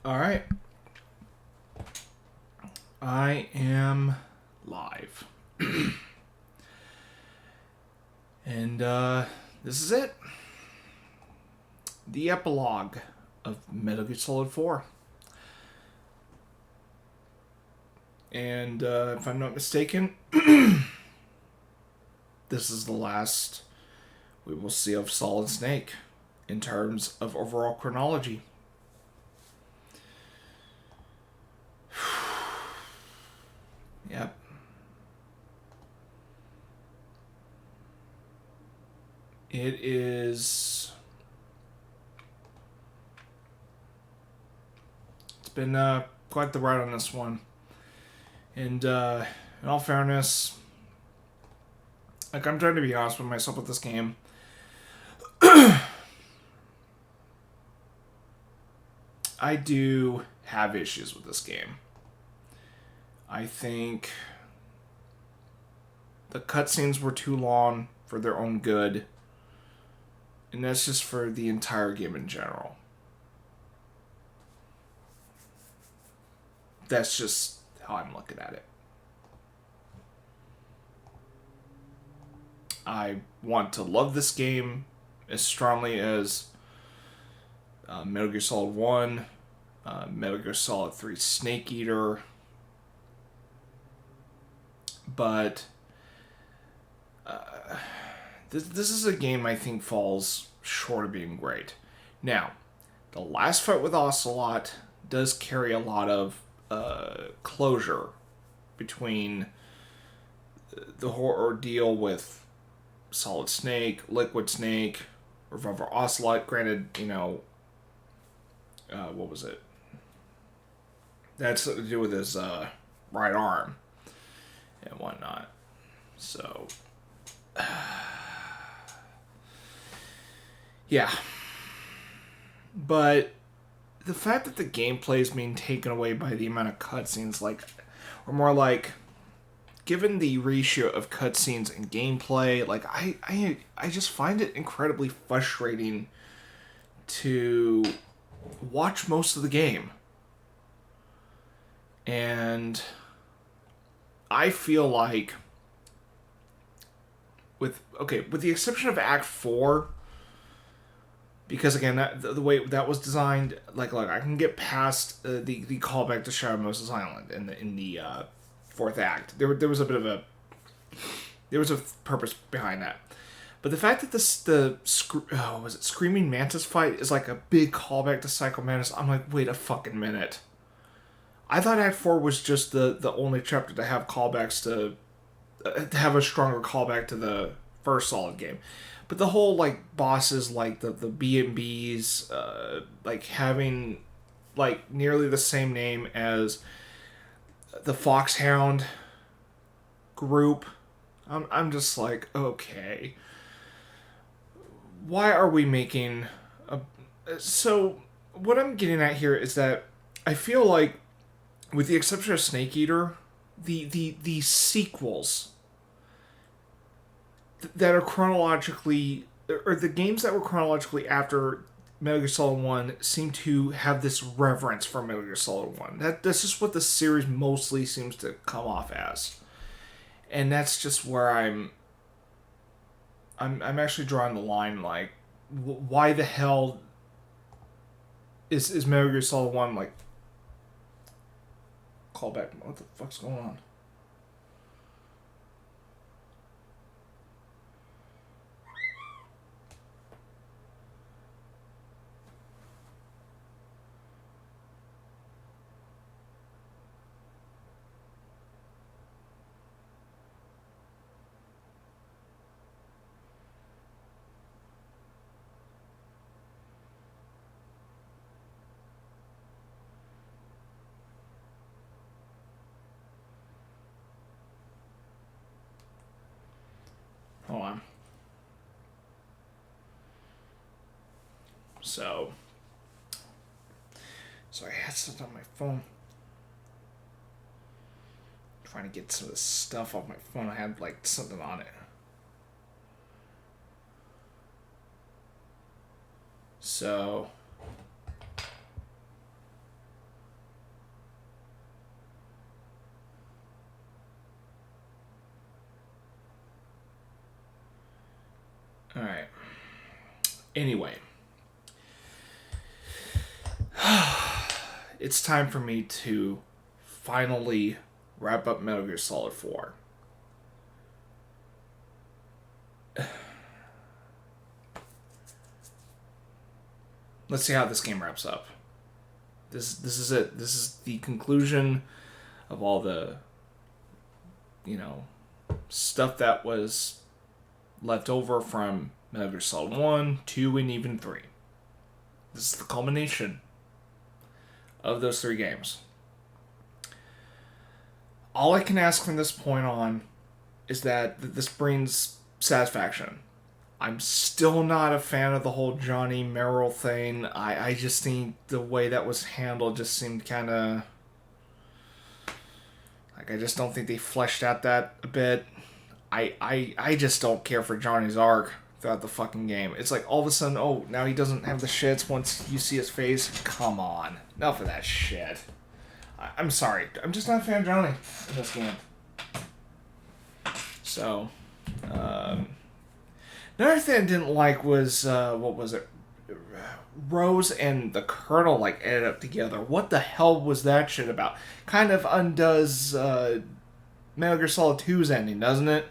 All right. I am live. And this is it. The epilogue of Metal Gear Solid 4. And if I'm not mistaken, this is the last we will see of Solid Snake in terms of overall chronology. Yep. It is. It's been quite the ride on this one. And in all fairness, like, I'm trying to be honest with myself with this game. I do have issues with this game. I think the cutscenes were too long for their own good. And that's just for the entire game in general. That's just how I'm looking at it. I want to love this game as strongly as Metal Gear Solid 1, Metal Gear Solid 3 Snake Eater, but this is a game I think falls short of being great. Now, the last fight with Ocelot does carry a lot of closure between the whole ordeal with Solid Snake, Liquid Snake, Revolver Ocelot. Granted, what was it? That's to do with his right arm and whatnot. So, yeah. But the fact that the gameplay is being taken away by the amount of cutscenes, or more like, given the ratio of cutscenes and gameplay, I just find it incredibly frustrating to watch most of the game. And I feel like with the exception of Act 4, because again, the way that was designed, like I can get past the callback to Shadow Moses Island in the fourth act. There was a bit of there was a purpose behind that. But the fact that Screaming Mantis fight is like a big callback to Psycho Mantis, I'm like, wait a fucking minute. I thought Act 4 was just the only chapter to have callbacks to have a stronger callback to the first Solid game. But the whole, bosses, the B&Bs, having, nearly the same name as the Foxhound group, I'm just like, okay. Why are we making So, what I'm getting at here is that I feel like, with the exception of Snake Eater, the sequels that are chronologically, or the games that were chronologically after Metal Gear Solid 1 seem to have this reverence for Metal Gear Solid 1. That's just what the series mostly seems to come off as. And that's just where I'm actually drawing the line, why the hell is Metal Gear Solid 1, callback? What the fuck's going on? Hold on. So I had something on my phone. Trying to get some of this stuff off my phone. I had something on it. So All right. Anyway. It's time for me to finally wrap up Metal Gear Solid 4. Let's see how this game wraps up. This is it. This is the conclusion of all the, stuff that was left over from Metal Gear Solid 1, 2, and even 3. This is the culmination of those 3 games. All I can ask from this point on is that this brings satisfaction. I'm still not a fan of the whole Johnny Merrill thing. I just think the way that was handled just seemed kind of... Like, I just don't think they fleshed out that a bit. I just don't care for Johnny's arc throughout the fucking game. It's like all of a sudden, oh, now he doesn't have the shits once you see his face. Come on. Enough of that shit. I'm sorry. I'm just not a fan of Johnny in this game. So, another thing I didn't like was, what was it? Rose and the Colonel, ended up together. What the hell was that shit about? Kind of undoes, Metal Gear Solid 2's ending, doesn't it?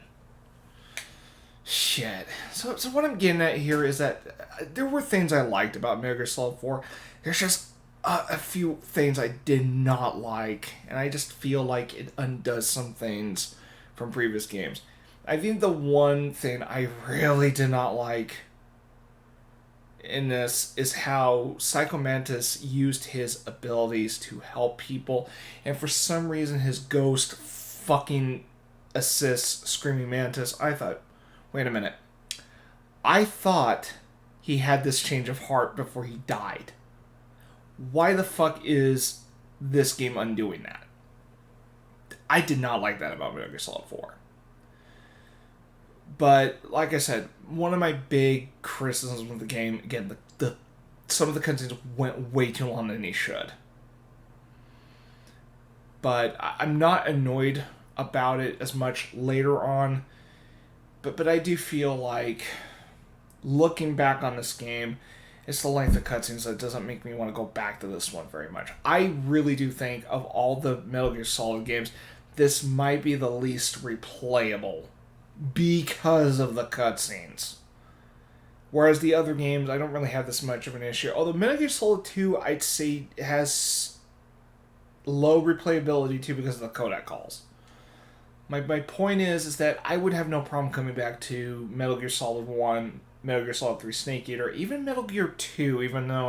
Shit. So what I'm getting at here is that there were things I liked about Metal Gear Solid 4. There's just a few things I did not like, and I just feel like it undoes some things from previous games. I think the one thing I really did not like in this is how Psycho Mantis used his abilities to help people, and for some reason his ghost fucking assists Screaming Mantis. I thought, wait a minute. I thought he had this change of heart before he died. Why the fuck is this game undoing that? I did not like that about Metal Gear Solid 4. But, like I said, one of my big criticisms of the game, again, the some of the cutscenes went way too long than they should. But I'm not annoyed about it as much later on. But I do feel like, looking back on this game, it's the length of cutscenes that doesn't make me want to go back to this one very much. I really do think, of all the Metal Gear Solid games, this might be the least replayable because of the cutscenes. Whereas the other games, I don't really have this much of an issue. Although Metal Gear Solid 2, I'd say, has low replayability too because of the codec calls. My point is that I would have no problem coming back to Metal Gear Solid 1, Metal Gear Solid 3 Snake Eater, even Metal Gear 2, even though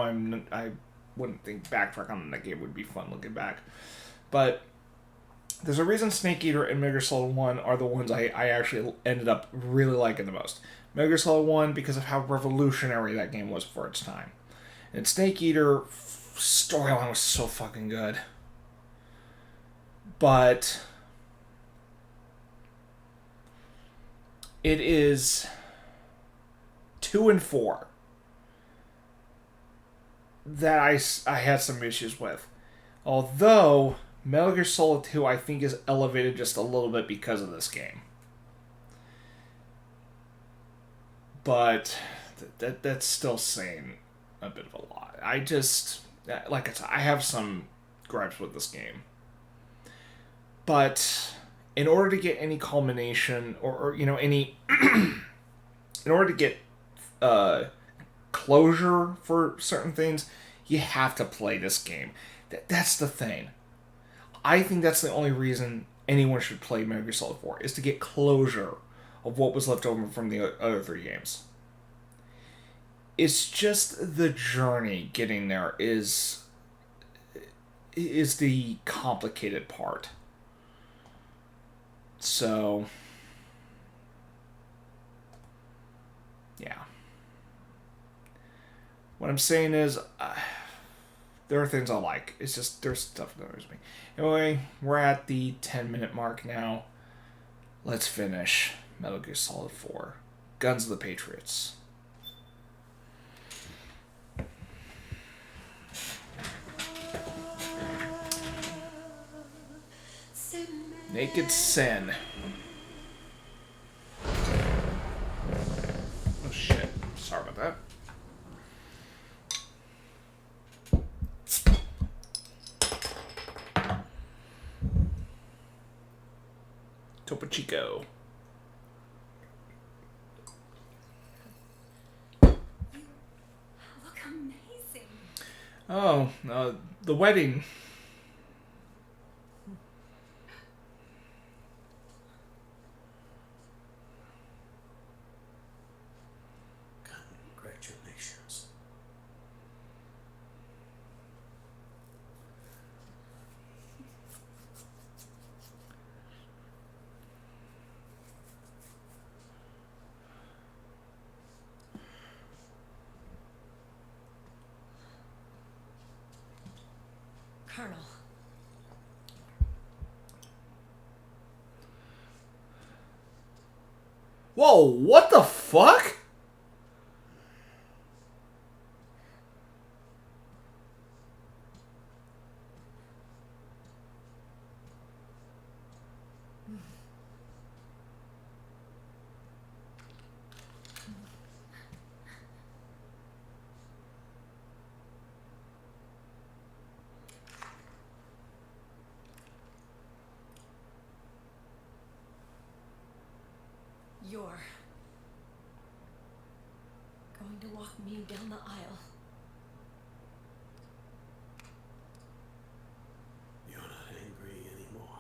I wouldn't think backtrack on that game would be fun looking back. But there's a reason Snake Eater and Metal Gear Solid 1 are the ones I actually ended up really liking the most. Metal Gear Solid 1 because of how revolutionary that game was for its time. And Snake Eater storyline was so fucking good. But it is 2 and 4 that I had some issues with. Although Metal Gear Solid 2, I think, is elevated just a little bit because of this game. But that's still saying a bit of a lot. I just, like I said, I have some gripes with this game. But in order to get any culmination, or any... in order to get closure for certain things, you have to play this game. That's the thing. I think that's the only reason anyone should play Metal Gear Solid 4, is to get closure of what was left over from the other 3 games. It's just the journey getting there is the complicated part. So, yeah. What I'm saying is, there are things I like. It's just, there's stuff that annoys me. Anyway, we're at the 10-minute mark now. Let's finish Metal Gear Solid 4. Guns of the Patriots. Naked Sin. Oh, shit. about that. Topo Chico. You look amazing. Oh, the wedding. Congratulations. Colonel. Whoa, what the fuck? You're going to walk me down the aisle. You're not angry anymore.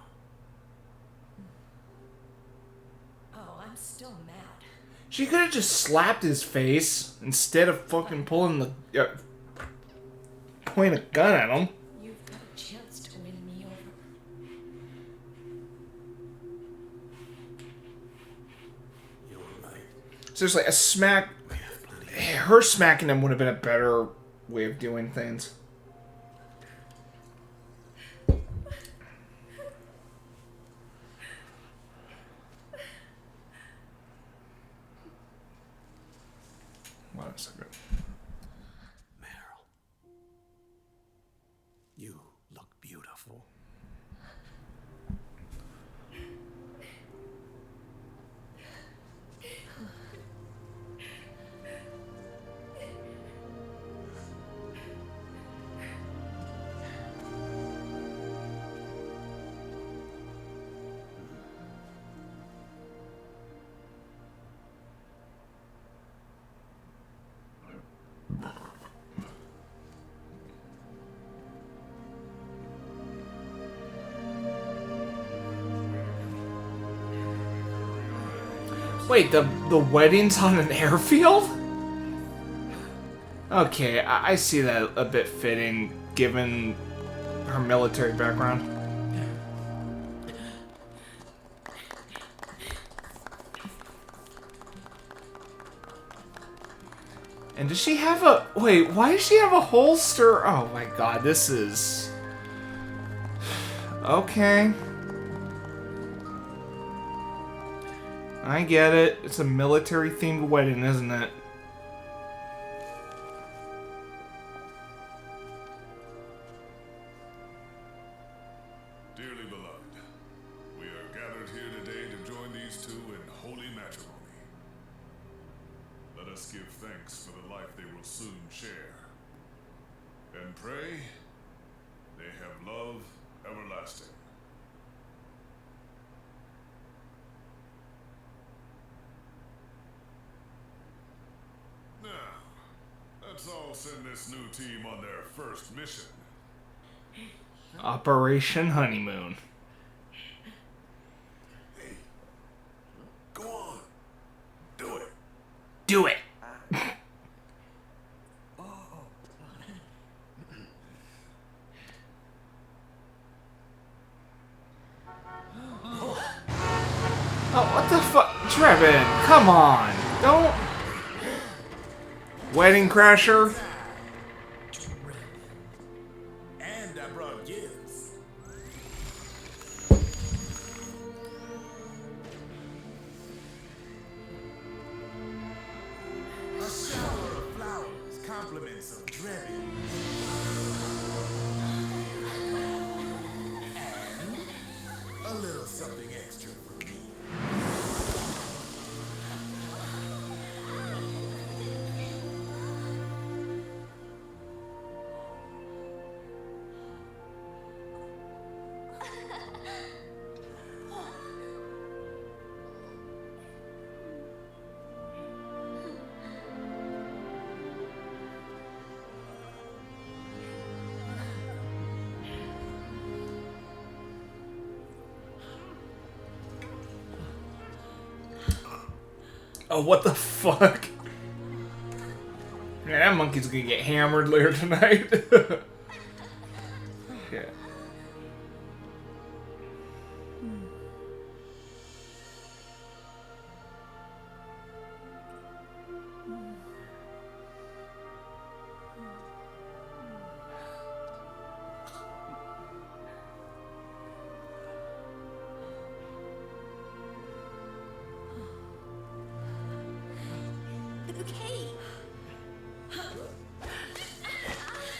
Oh, I'm still mad. She could have just slapped his face instead of fucking pulling the point a gun at him. You've got a chance to win me over. You're right. Seriously, a smack. We have plenty. Her smacking him would have been a better way of doing things. Wait a second. Meryl, you look beautiful. Wait, the wedding's on an airfield? Okay, I see that a bit fitting given her military background. And does she have a... Wait, why does she have a holster? Oh my god, this is... Okay. I get it. It's a military-themed wedding, isn't it? Dearly beloved, we are gathered here today to join these two in holy matrimony. Let us give thanks for the life they will soon share, and pray they have love everlasting. Now, let's all send this new team on their first mission. Operation Honeymoon. Hey, go on. Do it. Do it! Oh, what the fuck? Trevin, come on. Don't... Wedding Crasher? And I brought gifts. A shower of flowers, compliments of Drebin. And a little something extra for me. Oh, what the fuck? Man, that monkey's gonna get hammered later tonight. Yeah. Okay.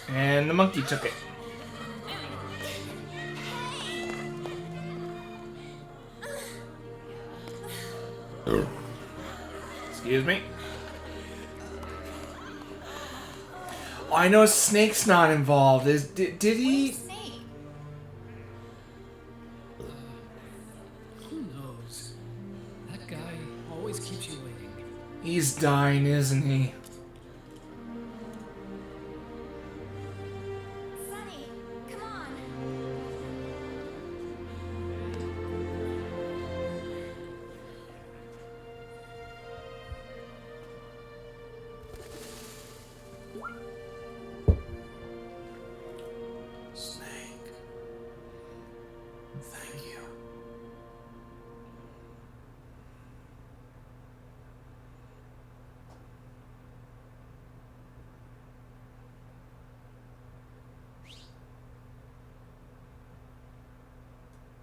And the monkey took it. Excuse me. Oh, I know Snake's not involved. Did he? Snake. Who knows? That guy always keeps you waiting. He's dying, isn't he? Sunny, come on. Snake. Thank you.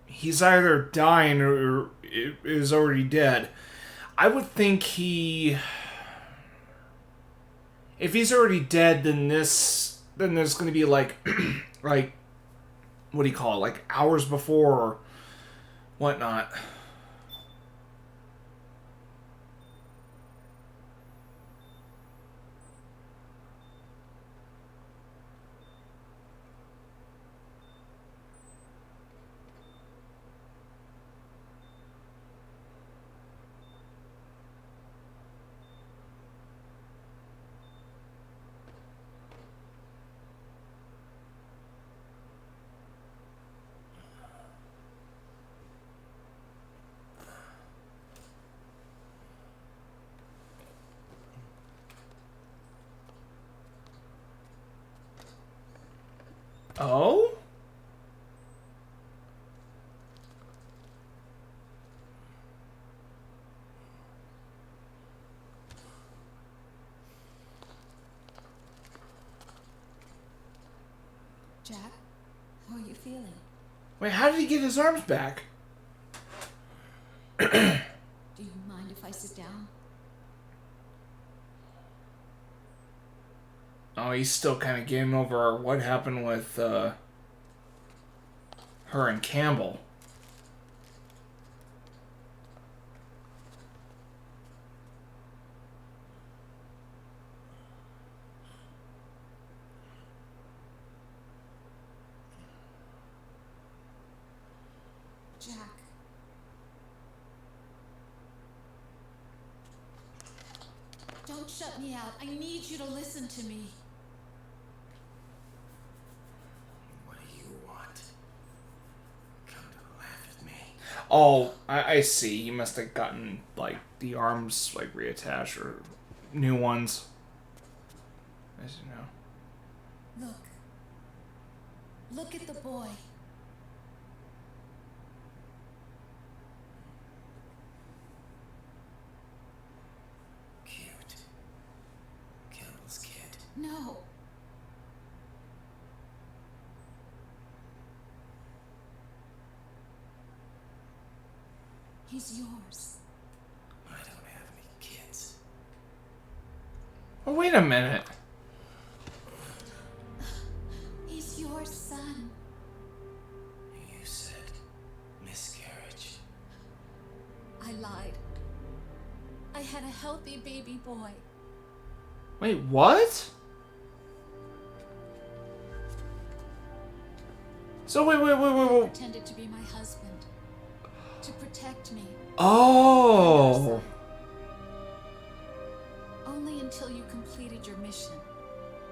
He's either dying or is already dead. I would think he. If he's already dead, then there's going to be like, like, what do you call it? Like hours before or whatnot. Oh? Jack, how are you feeling? Wait, how did he get his arms back? Do you mind if I sit down? Oh, he's still kind of getting over what happened with her and Campbell. Jack. Don't shut me out. I need you to listen to me. What do you want? Come to laugh at me. Oh, I see. He must have gotten, like, the arms, like, reattached or new ones. As you know. Look. Look at the boy. Cute. Campbell's kid. No. He's yours. I don't have any kids. Oh, wait a minute. He's your son. You said miscarriage. I lied. I had a healthy baby boy. Wait, what? So wait. Pretended to be my husband. To protect me. Oh. Only until you completed your mission.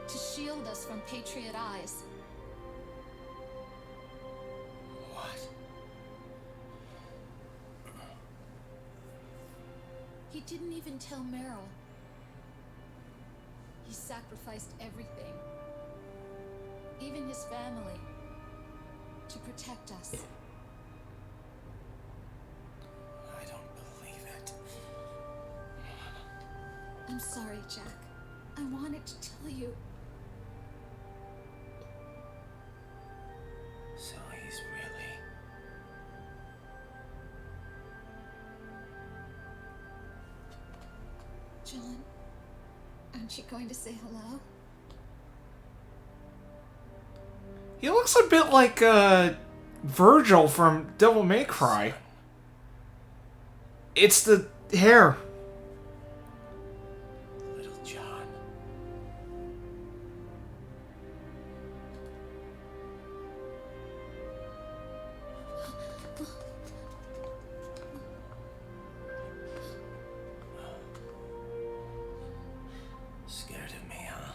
To shield us from Patriot eyes. What? He didn't even tell Meryl. He sacrificed everything, even his family, to protect us. I don't believe it. I'm sorry, Jack. I wanted to tell you. So he's really... John, aren't you going to say hello? He looks a bit like Virgil from Devil May Cry. It's the hair. Little John. Scared of me, huh?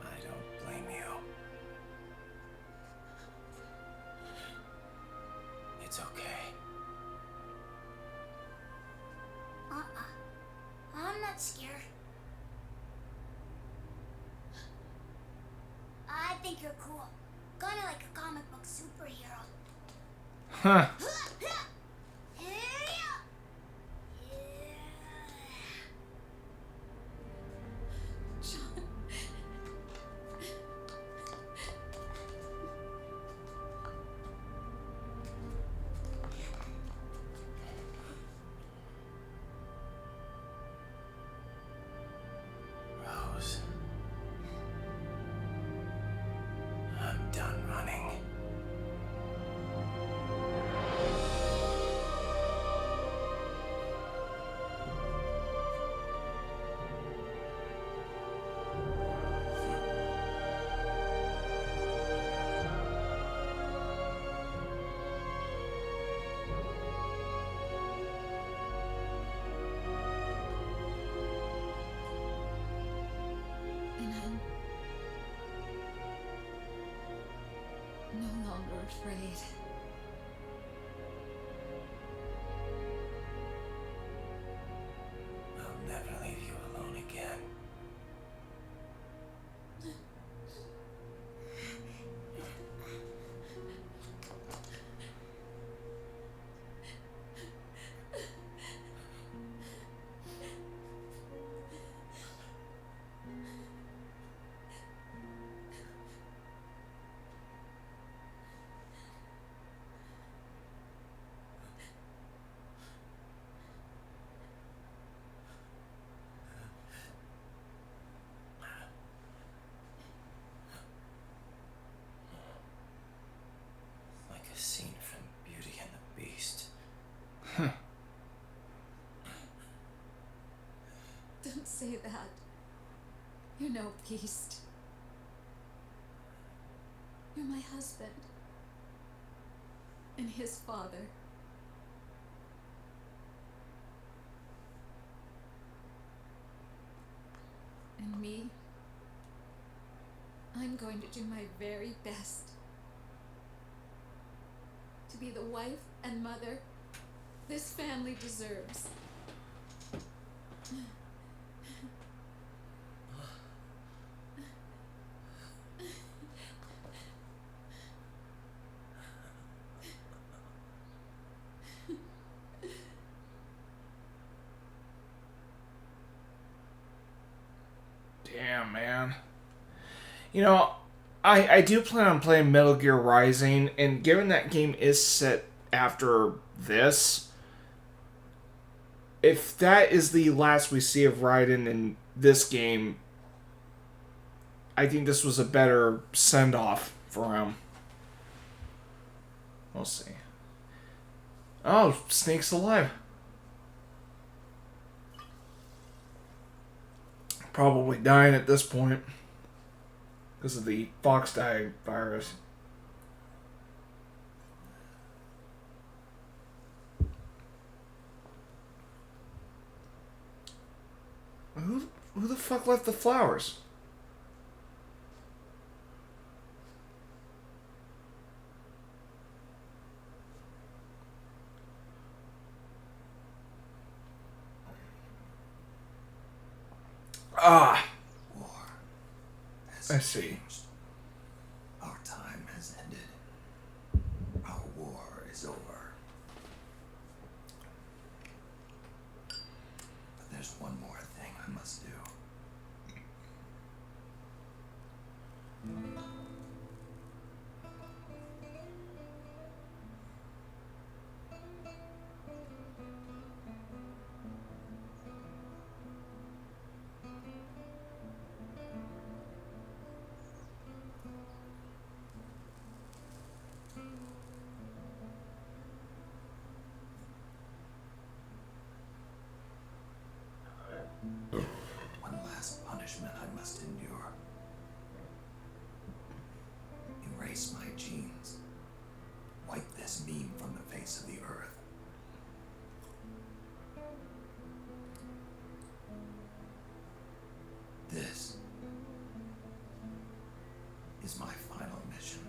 I don't blame you. It's okay. I'm not scared. I think you're cool. Kinda like a comic book superhero. Huh. John. Rose. I'm done running. And I'm no longer afraid. I'll never leave you alone again. Like a scene from Beauty and the Beast. Don't say that. You're no beast. You're my husband. And his father. And me, I'm going to do my very best to be the wife and mother this family deserves. Damn, man. You know, I do plan on playing Metal Gear Rising, and given that game is set after this, if that is the last we see of Raiden in this game, I think this was a better send-off for him. We'll see. Oh, Snake's alive. Probably dying at this point because of the fox die virus. Who the fuck left the flowers? Ah, War has I see. changed. Our time has ended. Our war is over. But there's one more thing I must do. One last punishment I must endure. Erase my genes. Wipe this meme from the face of the earth. This is my final mission.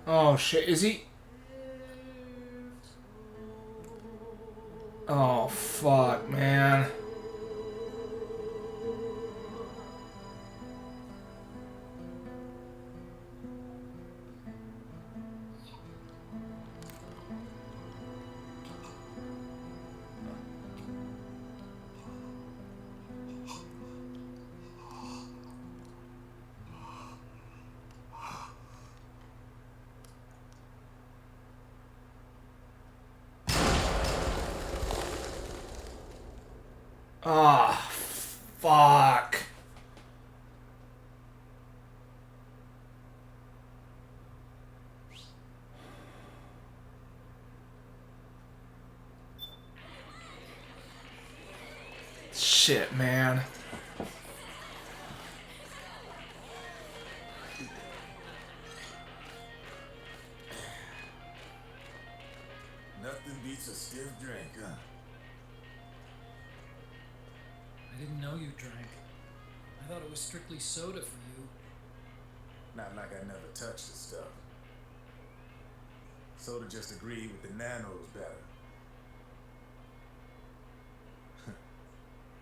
Oh shit, is he? Oh fuck, man. Ah, fuck. Shit, man. Nothing beats a stiff drink, huh? I didn't know you drank. I thought it was strictly soda for you. Not like I never touched the stuff. Soda just agreed with the nanos better.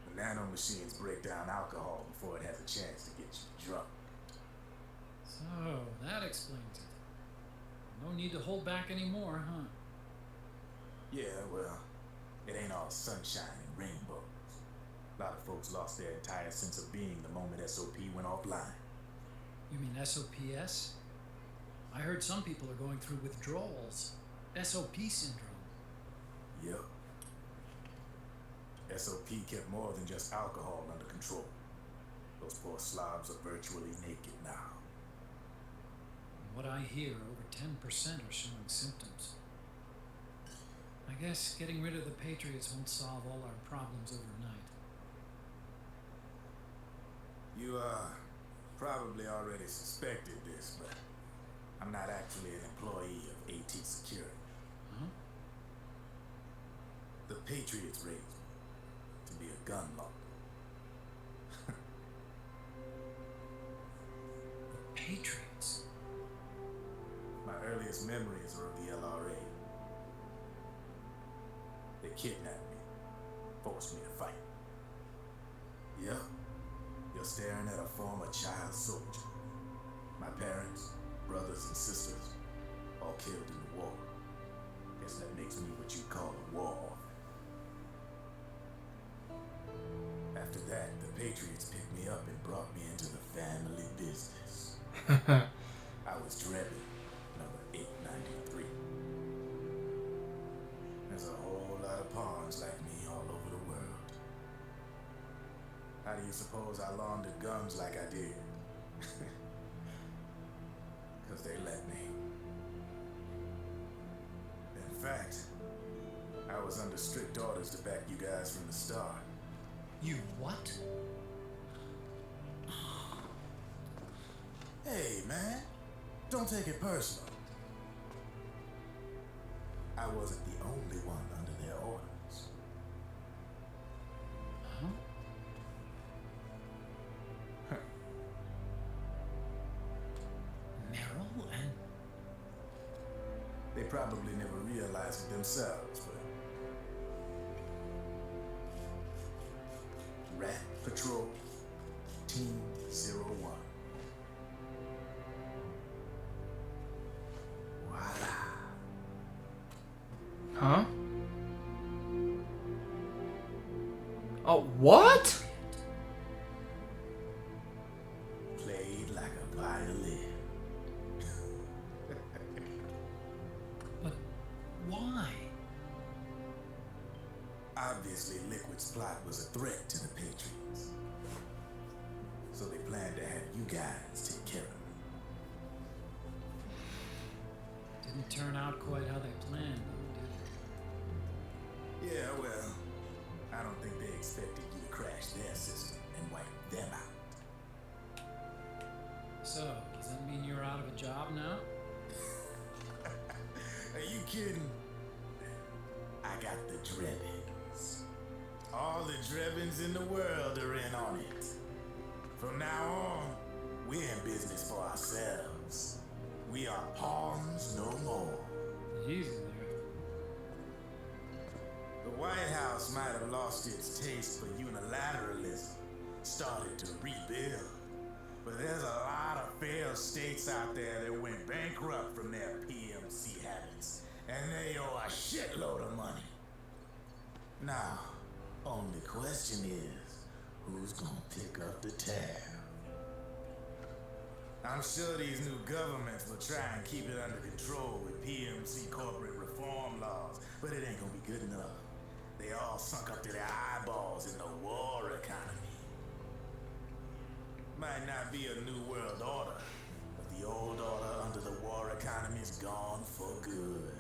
The nano machines break down alcohol before it has a chance to get you drunk. So, that explains it. No need to hold back anymore, huh? Yeah, well, it ain't all sunshine and rainbows. A lot of folks lost their entire sense of being the moment SOP went offline. You mean SOPS? I heard some people are going through withdrawals. SOP syndrome. Yep. SOP kept more than just alcohol under control. Those poor slobs are virtually naked now. From what I hear, over 10% are showing symptoms. I guess getting rid of the Patriots won't solve all our problems overnight. You, probably already suspected this, but I'm not actually an employee of AT Security. Huh? The Patriots raised me to be a gun lord. The Patriots? My earliest memories are of the LRA. They kidnapped me, forced me to fight. Yep, you're staring at a former child soldier. My parents, brothers and sisters, all killed in the war. Guess that makes me what you call a war orphan. After that, the Patriots picked me up and brought me into the family business. I was Drebin, number 893. There's a whole lot of pawns like me all over the world. suppose I laundered guns like I did. Because they let me. In fact, I was under strict orders to back you guys from the start. You what? Hey, man. Don't take it personal. I wasn't the only one under their orders. Huh? Meryl and... They probably never realized it themselves, but... Rat Patrol, Team 01. Voila. Huh? Oh, what? Played like a violin. But why? Obviously, Liquid's plot was a threat to the Patriots. So they planned to have you guys take care of it. Didn't turn out quite how they planned, though, did it? Yeah, well, I don't think they expected you to crash their system and wipe them out. So, does that mean you're out of a job now? Are you kidding? I got the Drebins. All the Drebins in the world are in on it. From now on, we're in business for ourselves. We are pawns no more. Easy there. The White House might have lost its taste for unilateralism, started to rebuild. But there's a lot of failed states out there that went bankrupt from their PMC habits, and they owe a shitload of money. Now, only question is, who's gonna pick up the tab? I'm sure these new governments will try and keep it under control with PMC corporate reform laws, but it ain't gonna be good enough. They all sunk up to their eyeballs in the war economy. Might not be a new world order, but the old order under the war economy is gone for good.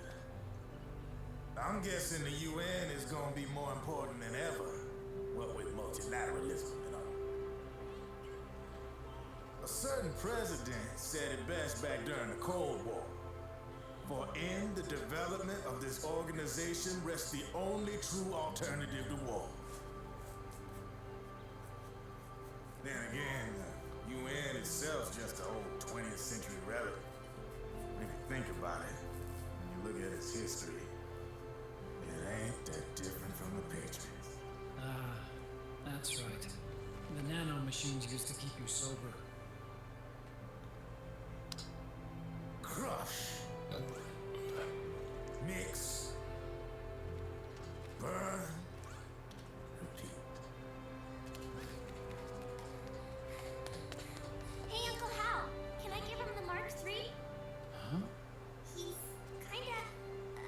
I'm guessing the UN is gonna be more important than ever, what with multilateralism and all. A certain president said it best back during the Cold War. For in the development of this organization rests the only true alternative to war. Then again, the UN itself is just an old 20th century relic. If you think about it, when you look at its history, it ain't that different from the Patriots. Ah, that's right. The nano machines used to keep you sober. Crush. Mix. Burn. Repeat. Hey, Uncle Hal, can I give him the Mark III? Huh? He's kinda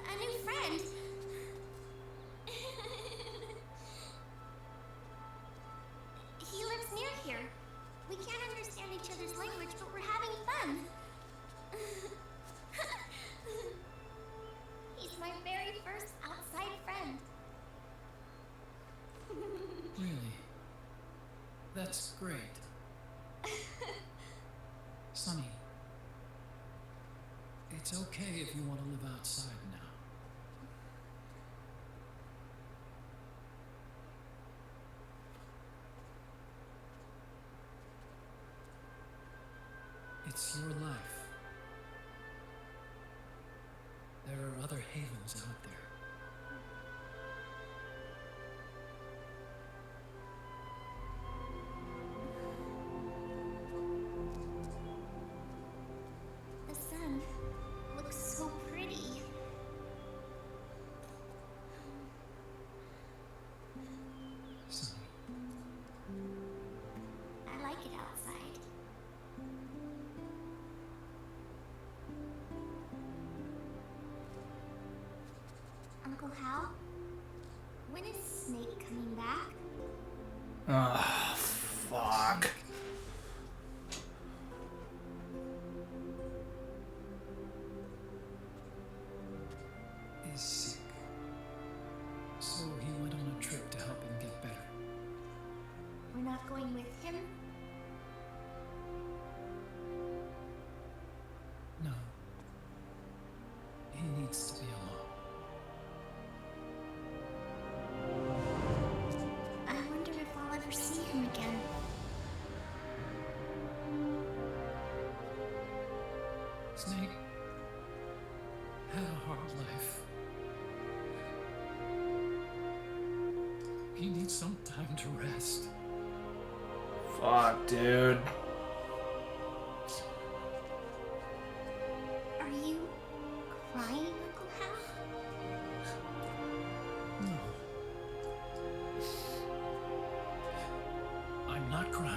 a new friend. He lives near here. We can't understand each other's language, but we're having fun. He's my very first outside friend. Really? That's great. Sonny, it's okay if you want to live outside now. It's your life. There are other havens out there. The sun looks so pretty. Sonny, I like it outside. Uncle Hal, when is Snake coming back? Ah, Snake had a hard life. He needs some time to rest. Fuck, dude. Are you crying, Uncle Hal? No. I'm not crying.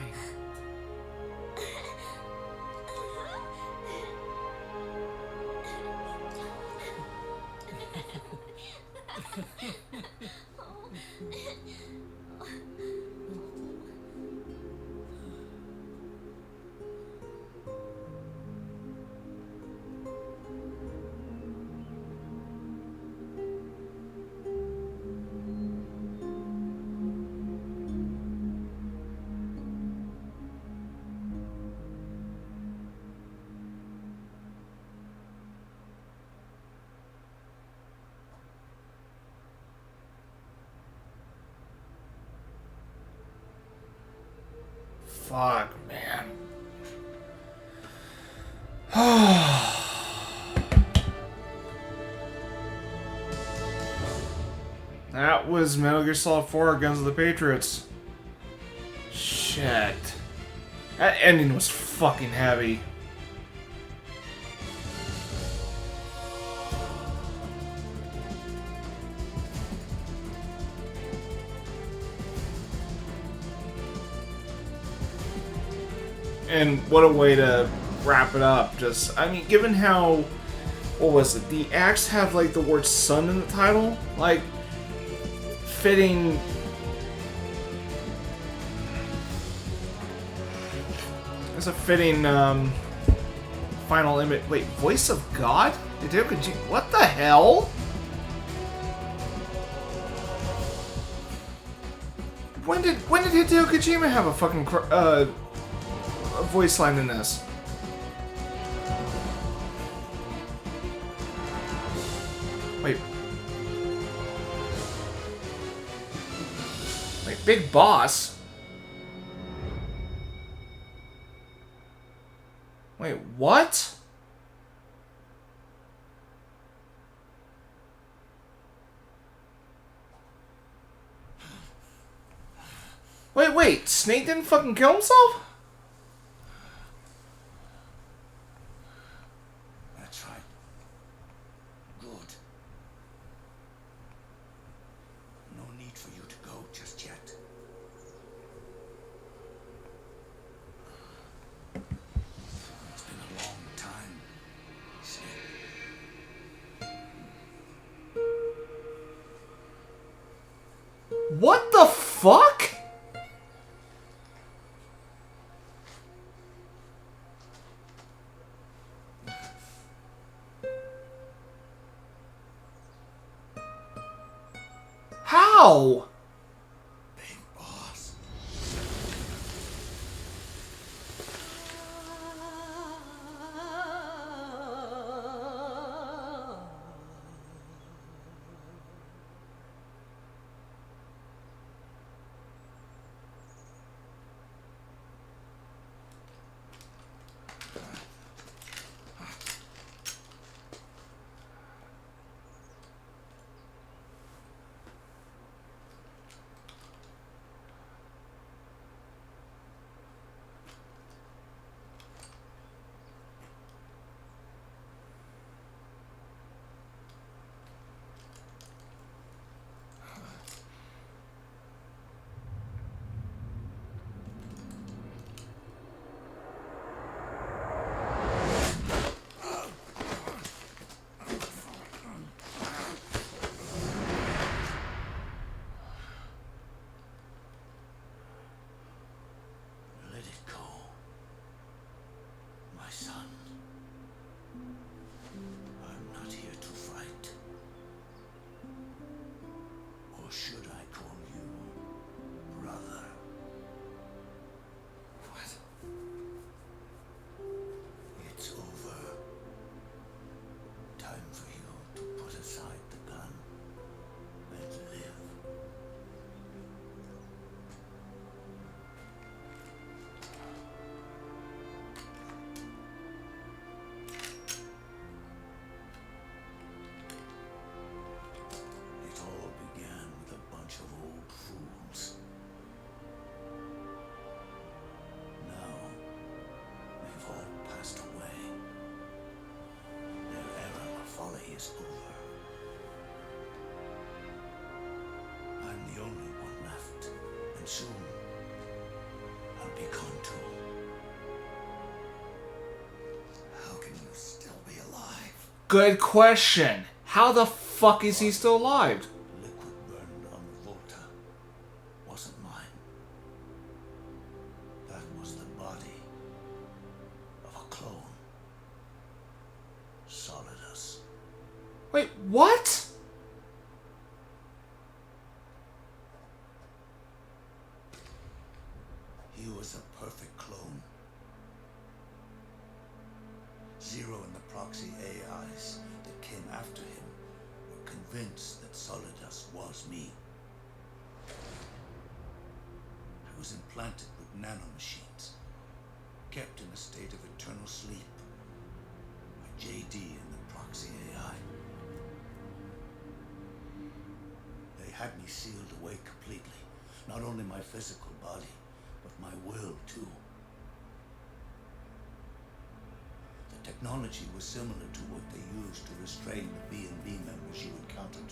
Fuck, man. That was Metal Gear Solid 4 Guns of the Patriots. Shit. That ending was fucking heavy. And what a way to wrap it up. Just, I mean, given how, what was it? The acts have like the word son in the title. Like, fitting. It's a fitting final image. Wait, voice of God? What the hell? When did Hideo Kojima have a fucking a voice line in this? Wait, Big Boss? Wait, what? Wait, Snake didn't fucking kill himself? That's right. Good. No need for you to go just yet. It's been a long time, Snake. What the fuck? How? Big Boss. It's over. I'm the only one left, and soon I'll be gone too. How can you still be alive? Good question. How the fuck is he still alive? Liquid burned on the Volta wasn't mine. That was the body of a clone. Solidus. Wait, what? He was a perfect clone. Zero and the proxy AIs that came after him were convinced that Solidus was me. I was implanted with nanomachines, kept in a state of eternal sleep by JD and the proxy AI. They had me sealed away completely, not only my physical body, but my will too. The technology was similar to what they used to restrain the B&B members you encountered.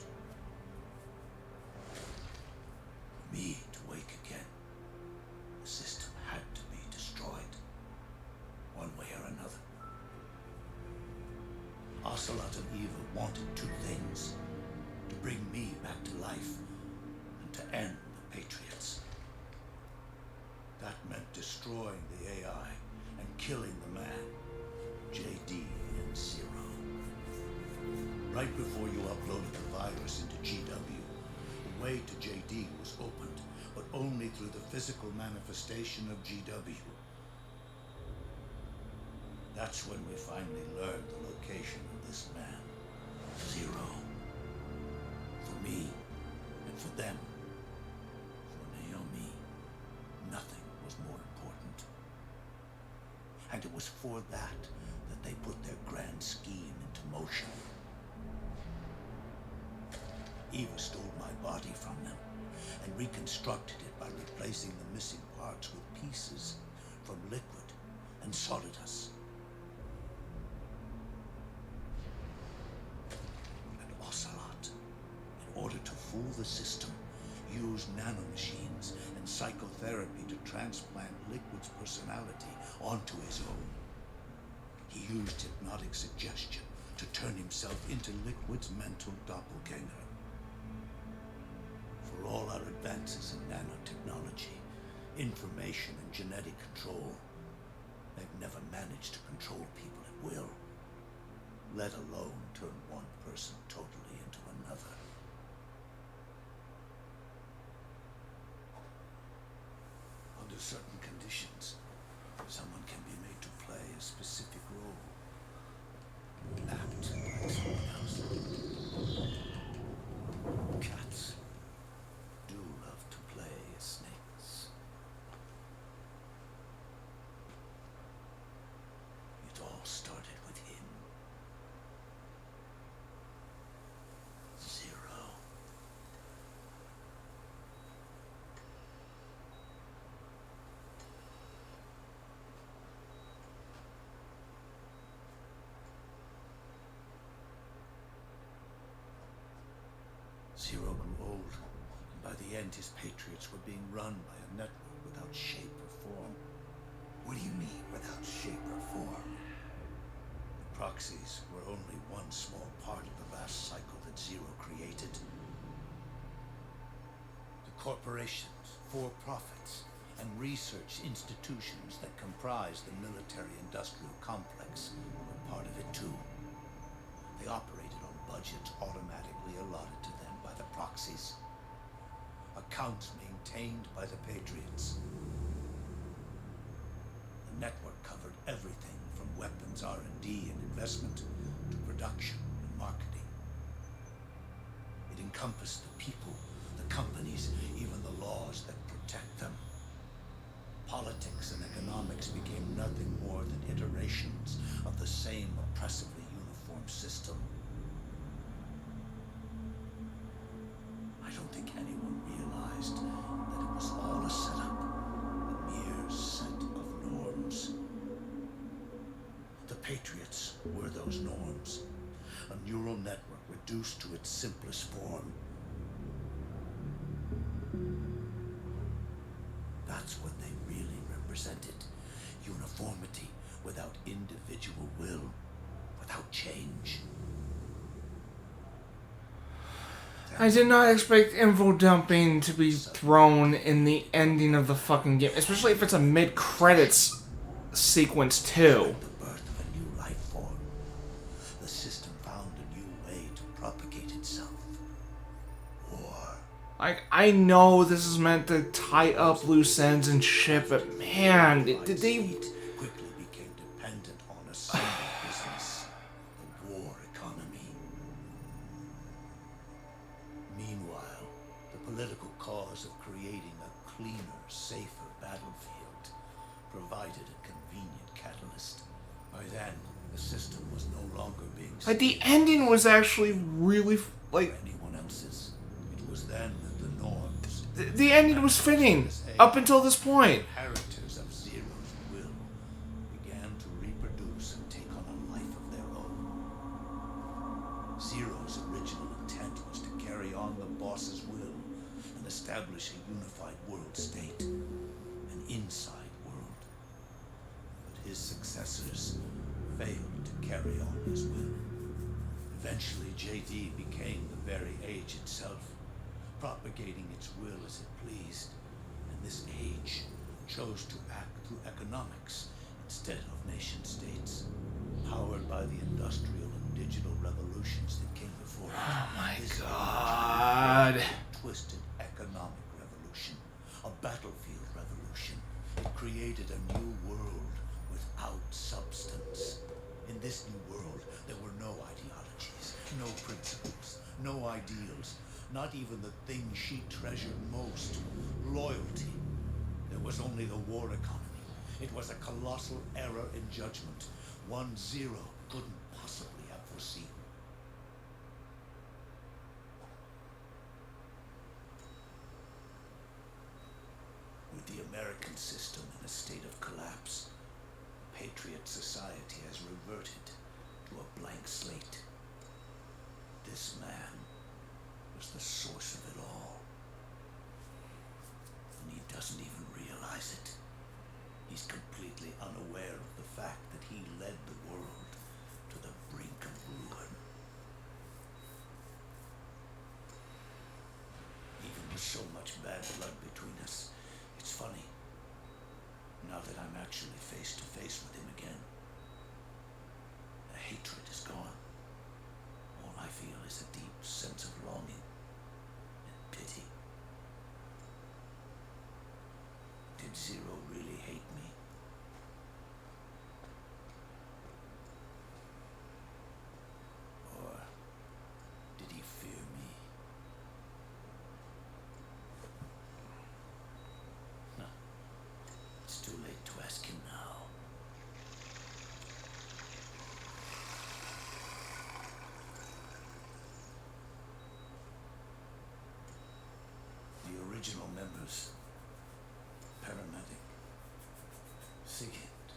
For me to wake again, the system had to be destroyed, one way or another. Ocelot and Eva wanted two things: to bring me back to life and to end the Patriots. That meant destroying the AI and killing the man, JD and Zero. Right before you uploaded the virus into GW, the way to JD was opened, but only through the physical manifestation of GW. That's when we finally learned the location of this man, Zero. For me, and for them, for Naomi, nothing was more important. And it was for that they put their grand scheme into motion. Eva stole my body from them and reconstructed it by replacing the missing parts with pieces from Liquid and Solidus. And Ocelot, in order to fool the system, used nanomachines and psychotherapy to transplant Liquid's personality onto his own. He used hypnotic suggestion to turn himself into Liquid's mental doppelganger. For all our advances in nanotechnology, information and genetic control, they've never managed to control people at will, let alone turn one person totally into another. Under certain conditions, someone can be made to play a specific role, act like someone else. Cats do love to play as snakes. It all started with him. Zero. Zero grew old, and by the end his Patriots were being run by a network without shape or form. What do you mean, without shape or form? The proxies were only one small part of the vast cycle that Zero created. The corporations, for-profits, and research institutions that comprise the military-industrial complex were part of it too. They operated on budgets automatically allotted to them by the proxies. Accounts maintained by the Patriots. The network covered everything from weapons R&D and investment to production and marketing. It encompassed the people, the companies, even the laws that protect them. Politics and economics became nothing more than iterations of the same oppressively uniform system. I don't think anyone realized that it was all a setup, a mere set of norms. The Patriots were those norms, A neural network reduced to its simplest form. That's what they really represented. Uniformity without individual will, without change. I did not expect info dumping to be thrown in the ending of the fucking game, especially if it's a mid-credits sequence too. The birth of a new life form. The system found a new way to propagate itself. War. Like, I know this is meant to tie up loose ends and shit, but man, did they... Quickly became dependent on a single business, the war economy. Meanwhile, the political cause of creating a cleaner, safer battlefield provided a convenient catalyst. By then, the system was no longer being Like, the ending was actually really, like... anyone else's. It was then that the norms, The ending was fitting, up until this point. inheritors of Zero's will, began to reproduce and take on a life of their own. Zero's original intent was to carry on the boss's will and establish a unified world state, an inside world. But his successors failed to carry on his will. Eventually, JD became the very age itself, propagating its will as it pleased, and this age chose to act through economics instead of nation-states, powered by the industrial and digital revolutions that came before it. Oh my This god. twisted economic revolution, a battlefield revolution. It created a new world without substance. In this new world, there were no ideologies, no principles, no ideals, not even the thing she treasured most, loyalty. There was only the war economy. It was a colossal error in judgment, one Zero couldn't possibly have foreseen. With the American system in a state of collapse, Patriot society has reverted to a blank slate. This man was the source of it all. And he doesn't even realize it. He's completely unaware of the fact that he led the world to the brink of ruin. Even with so much bad blood between us, it's funny. Now that I'm actually face to face with him again, the hatred is gone. All I feel is a deep sense of longing and pity. Did Zero really hate me? Or did he fear me? No. It's too late to ask him now. The original members, Paramedic, Sigint,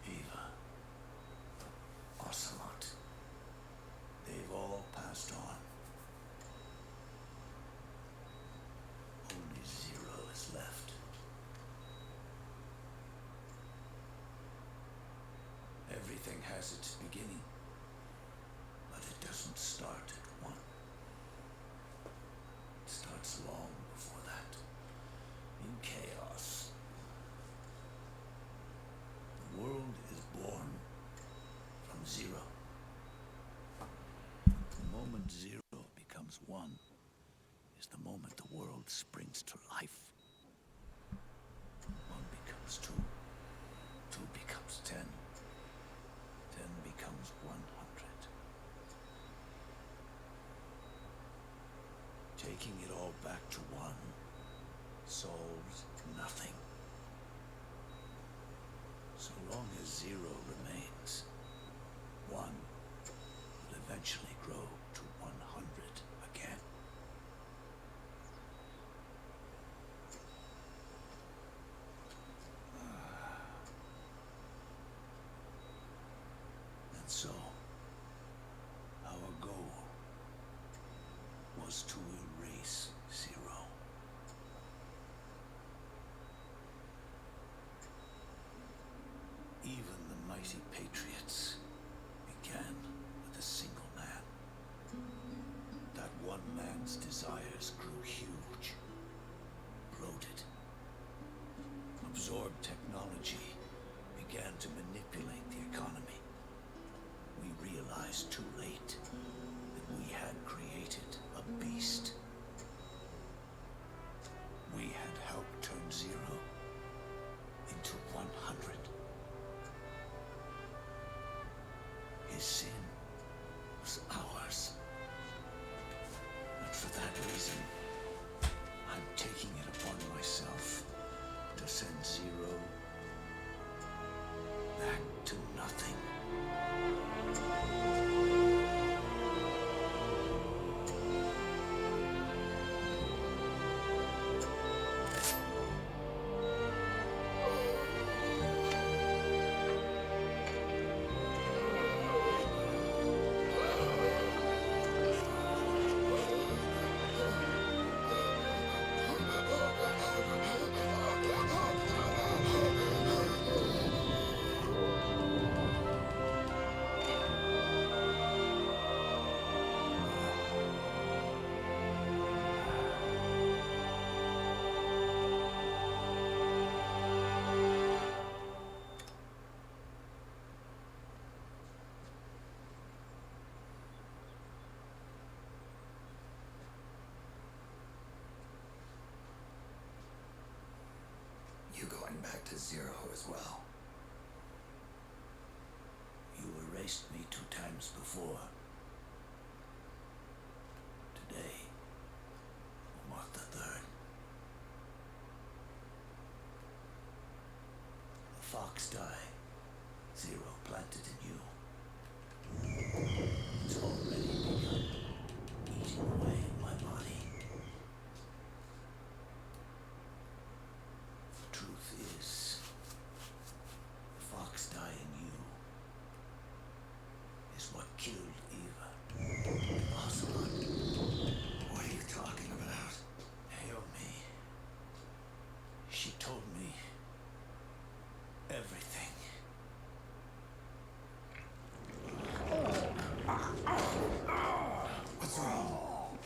Eva, Ocelot, they've all passed on. Only Zero is left. Everything has its beginning, but it doesn't start at one. It starts long before that, in chaos. The world is born from zero. The moment zero becomes one is the moment the world springs to life. One becomes two, two becomes 10, 10 becomes 100. Taking it all back to one solves nothing. So long as zero remains, one will eventually grow to 100 again. And so, realize too late that we had created a beast. We had helped turn 0 into 100. His sin was ours. And for that reason, I'm taking it upon myself to send 0 back to nothing. You going back to 0 as well? You erased me 2 times before. Today will mark the 3rd. A fox die, 0 planted in you. It's already begun eating away at my body. The truth is, the fox die in you is what killed Eva. Ocelot. What are you talking about? Naomi. She told me everything. What's wrong?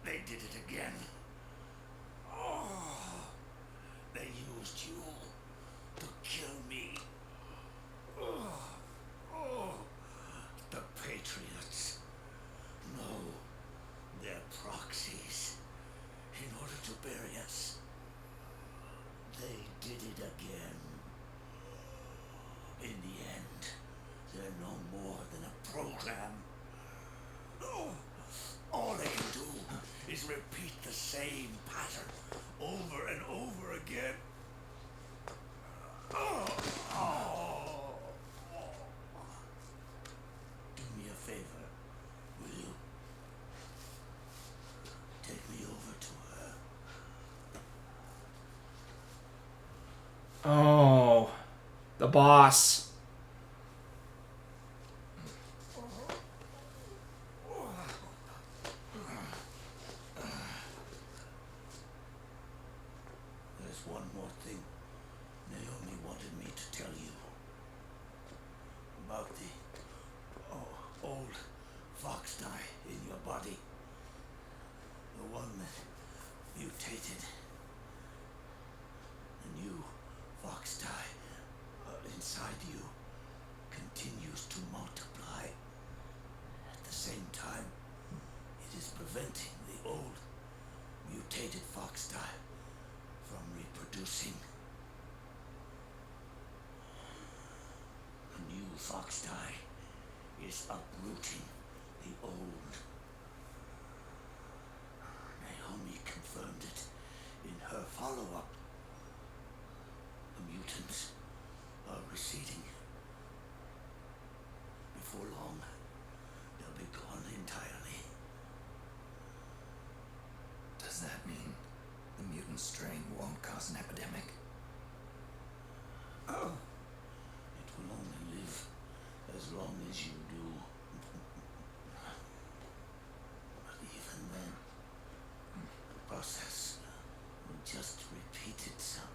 They did it again. They used you to kill me. The Patriots. No, they're proxies. In order to bury us. They did it again. In the end, they're no more than a program. All they can do is repeat the same pattern over and over again. Do me a favor, will you? Take me over to her. Oh, the boss. There's one more thing Naomi wanted me to tell you. About the old fox die in your body. The one that mutated. The new fox die inside you continues to multiply. At the same time, it is preventing the old mutated fox die from reproducing. The new fox die is uprooting the old. Naomi confirmed it in her follow-up. The mutants are receding. Before long, they'll be gone entirely. Does that mean the mutant strain won't cause an epidemic? It will only live as long as you do. But even then, the process will just repeat itself.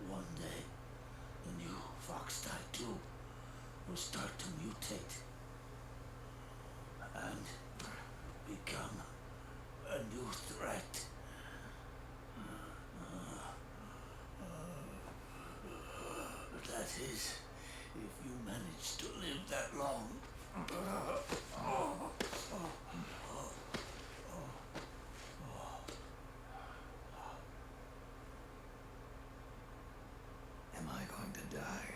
One day, the new fox die too will start to mutate and become a new threat. is, if you manage to live that long. Am I going to die?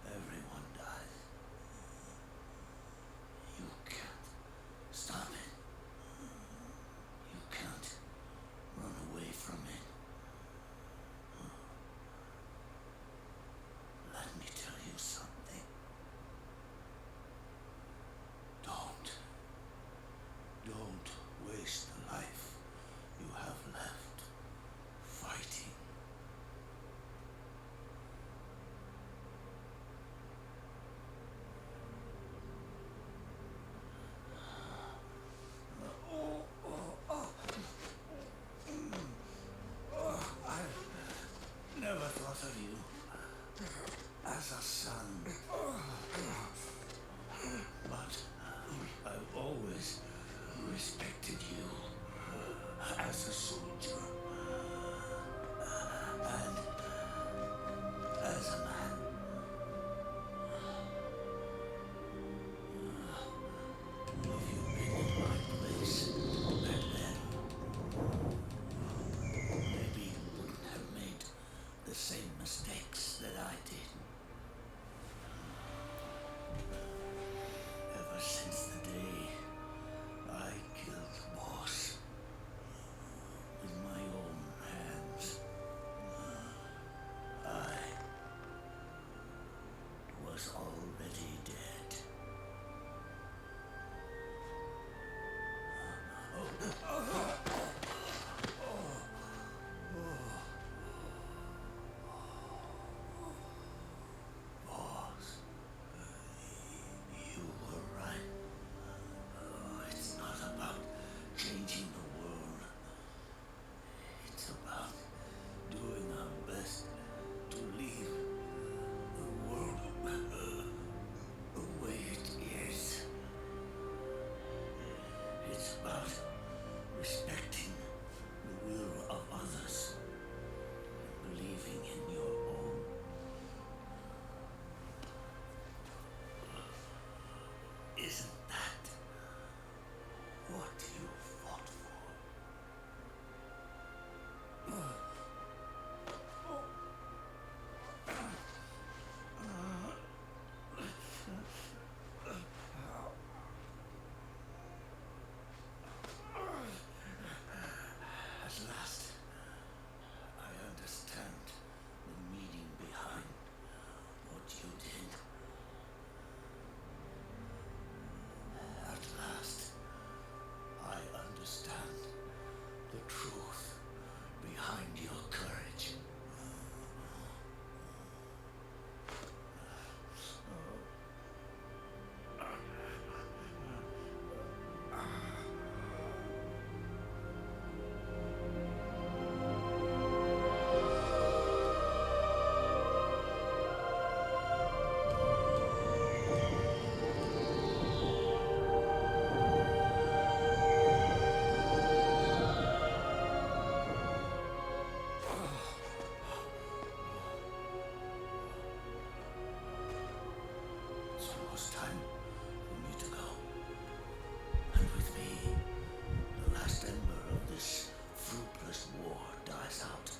Everyone dies. You can't stop it. You can't run away from it. Let me tell you something. Don't waste the life you have left fighting. I never thought of you as a son, but I've always respected you as a soldier and as a man. If you'd been in my place back then, maybe you wouldn't have made the same mistakes that I did. Ever since the day I killed the boss with my own hands, I was already dead. Boss, you were right. It's not about changing the world. It's about doing our best to leave the world the way it is. It's about respecting the will of others, believing in your own. Isn't that what you fought for? At last, I understand the meaning behind what you did. At last, I understand the truth behind your courage. It's almost time for me to go. And with me, the last ember of this fruitless war dies out.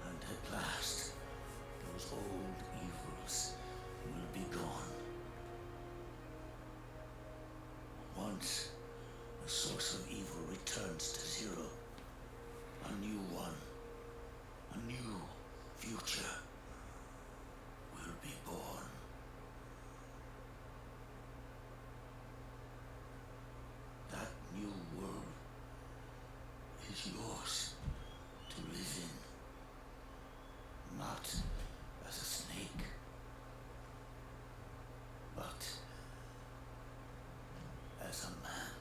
And at last, those old evils will be gone. Once the source of evil returns to zero, a new one, a new future will be born. That new world is yours to live in, not as a snake, but as a man.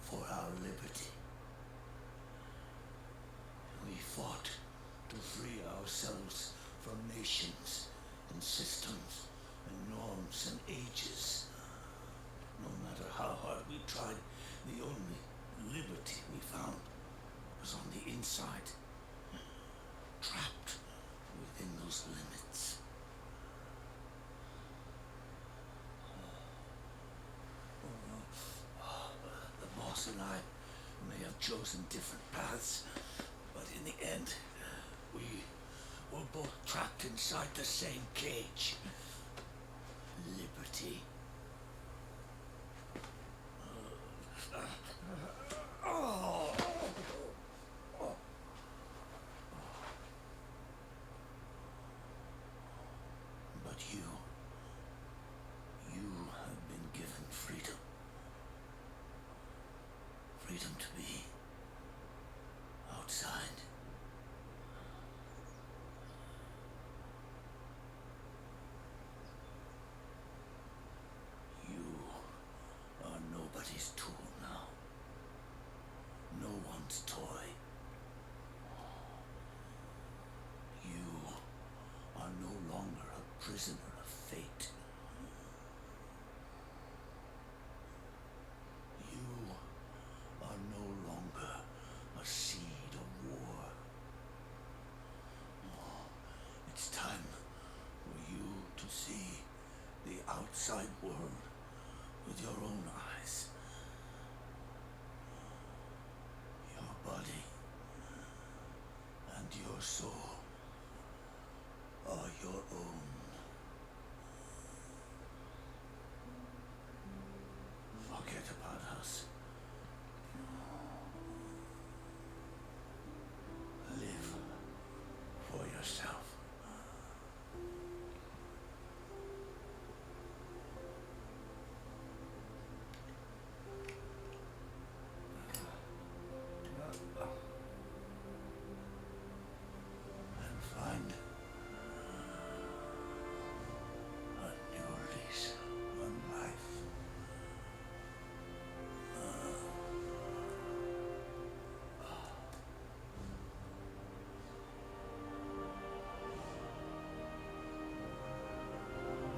for our liberty. We fought to free ourselves from nations and systems and norms and ages. No matter how hard we tried, the only liberty we found was on the inside, trapped within those limits. The boss and I may have chosen different paths, but in the end, we were both trapped inside the same cage. Liberty. But you have been given freedom. Freedom to be outside. You are nobody's tool now. No one's toy. You are no longer a prisoner of fate. You are no longer a seed of war. It's time for you to see the outside world with your own eyes. Your body and your soul are your own. Forget about us. Live for yourself. And find a new lease on life.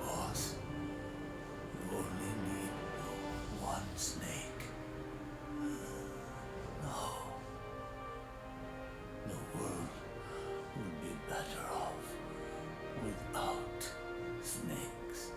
Boss, you only need one snake. No. The world would be better off without snakes.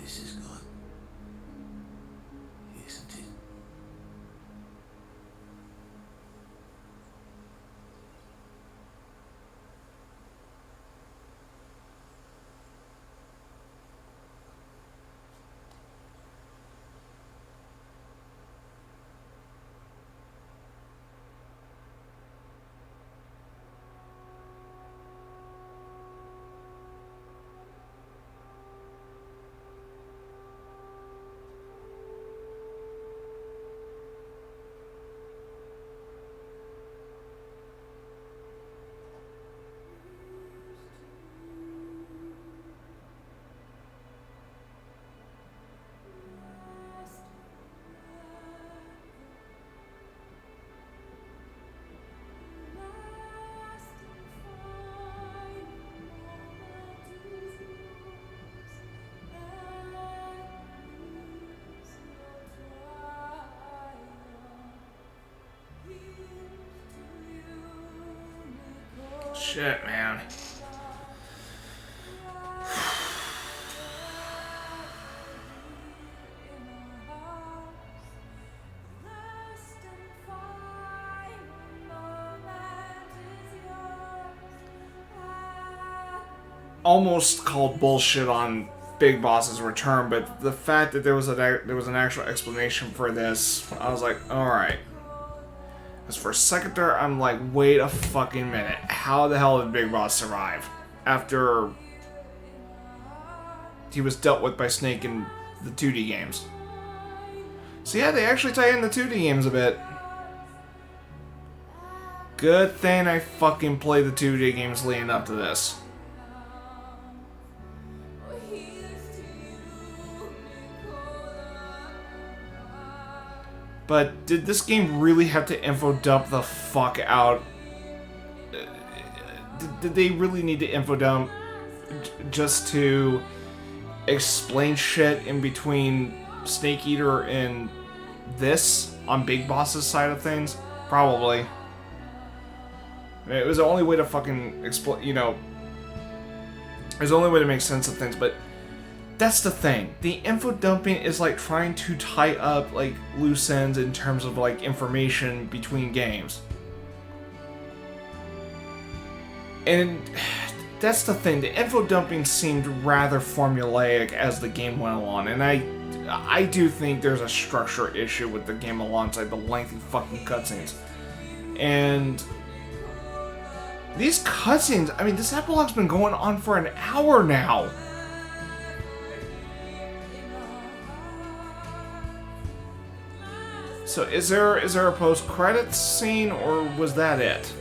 This is good, isn't it? Shit, man. almost called bullshit on Big Boss's return, but the fact that there was an actual explanation for this, I was like, all right. Because for a second there, I'm like, wait a fucking minute. How the hell did Big Boss survive after he was dealt with by Snake in the 2D games? So yeah, they actually tie in the 2D games a bit. Good thing I fucking played the 2D games leading up to this. But did this game really have to info dump the fuck out? Did they really need to info dump just to explain shit in between Snake Eater and this on Big Boss's side of things? Probably. I mean, it was the only way to fucking explain, you know, it was the only way to make sense of things, but that's the thing. The info dumping is like trying to tie up like loose ends in terms of like information between games. And that's the thing. The info dumping seemed rather formulaic as the game went along, and I do think there's a structure issue with the game alongside the lengthy fucking cutscenes. And these cutscenes, I mean, this epilogue's been going on for an hour now. So is there a post-credits scene, or was that it?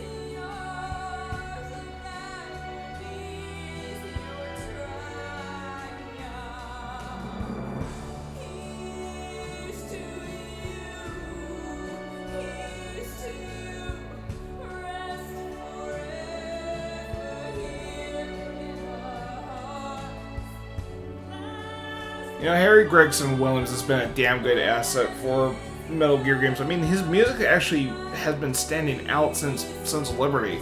You know, Harry Gregson Williams has been a damn good asset for Metal Gear games. I mean, his music actually has been standing out since Sons of Liberty.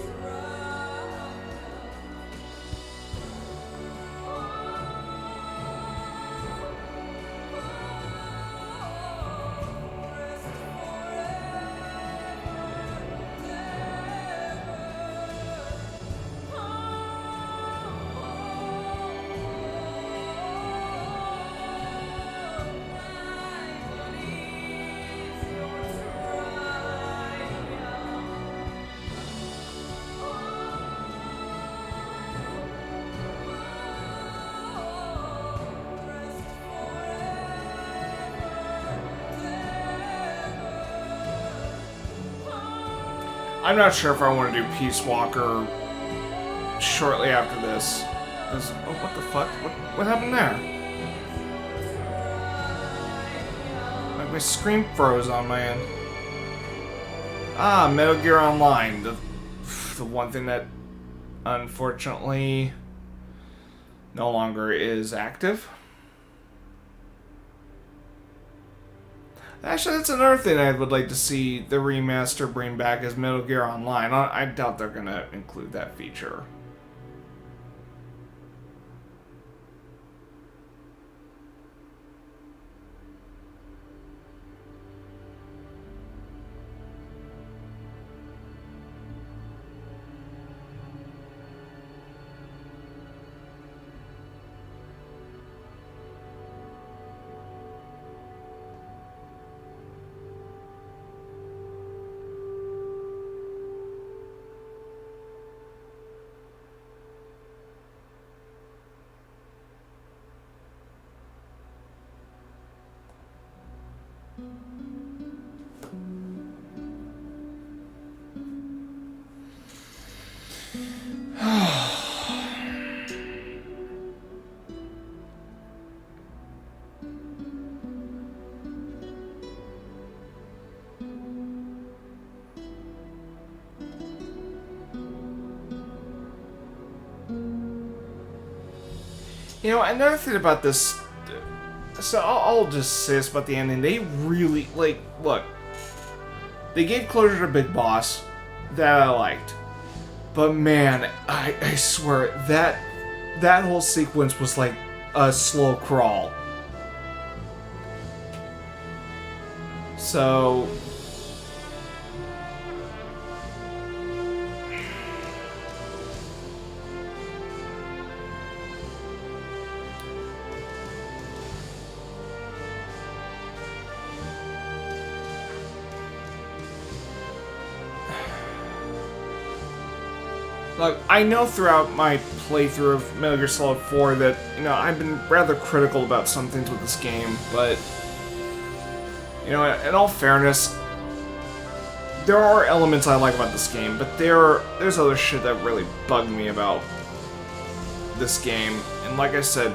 I'm not sure if I want to do Peace Walker shortly after this. Oh, what the fuck? What happened there? Like, my screen froze on my end. Ah, Metal Gear Online. The one thing that, unfortunately, no longer is active. Actually, that's another thing I would like to see the remaster bring back is Metal Gear Online. I doubt they're going to include that feature. You know, another thing about this, so I'll just say this about the ending. They really, like, look, they gave closure to Big Boss, that I liked. But man, I swear, that whole sequence was like a slow crawl. So Look, I know throughout my playthrough of Metal Gear Solid 4 that, you know, I've been rather critical about some things with this game, but, you know, in all fairness, there are elements I like about this game, but there's other shit that really bugged me about this game. And like I said,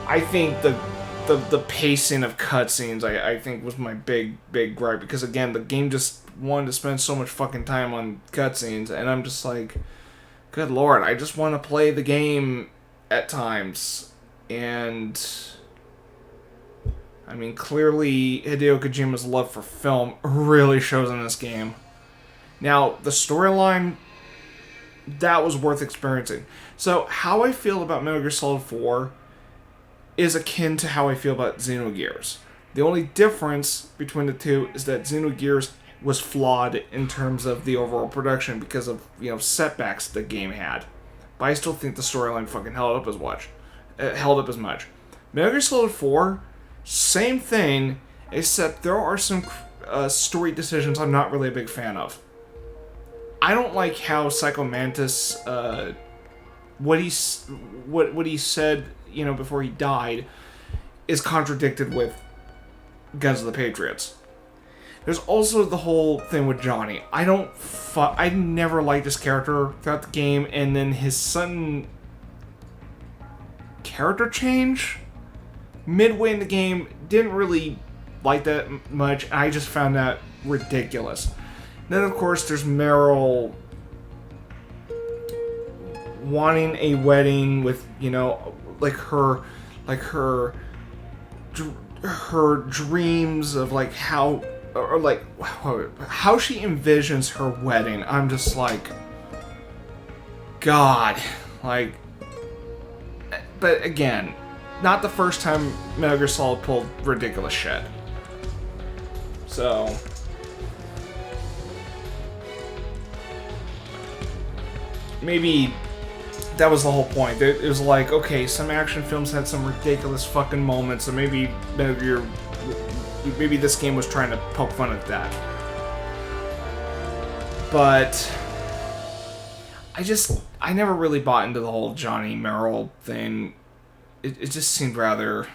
I think the pacing of cutscenes, I think, was my big gripe, because again, the game just wanted to spend so much fucking time on cutscenes, and I'm just like, good lord, I just want to play the game at times. And I mean, clearly Hideo Kojima's love for film really shows in this game. Now, the storyline, that was worth experiencing. So, how I feel about Metal Gear Solid 4 is akin to how I feel about Xenogears. The only difference between the two is that Xenogears was flawed in terms of the overall production because of, you know, setbacks the game had. But I still think the storyline fucking held up as much. Metal Gear Solid 4, same thing, except there are some story decisions I'm not really a big fan of. I don't like how Psycho Mantis, what he said, you know, before he died, is contradicted with Guns of the Patriots. There's also the whole thing with Johnny. I never liked this character throughout the game, and then his sudden character change midway in the game, didn't really like that much. I just found that ridiculous. Then, of course, there's Meryl wanting a wedding with, you know, her dreams of, like, how she envisions her wedding. I'm just like, God, like, but again, not the first time Metal Gear Solid pulled ridiculous shit. So, maybe that was the whole point. It was like, okay, some action films had some ridiculous fucking moments, so maybe maybe this game was trying to poke fun at that. But I never really bought into the whole Johnny Merrill thing. It just seemed rather,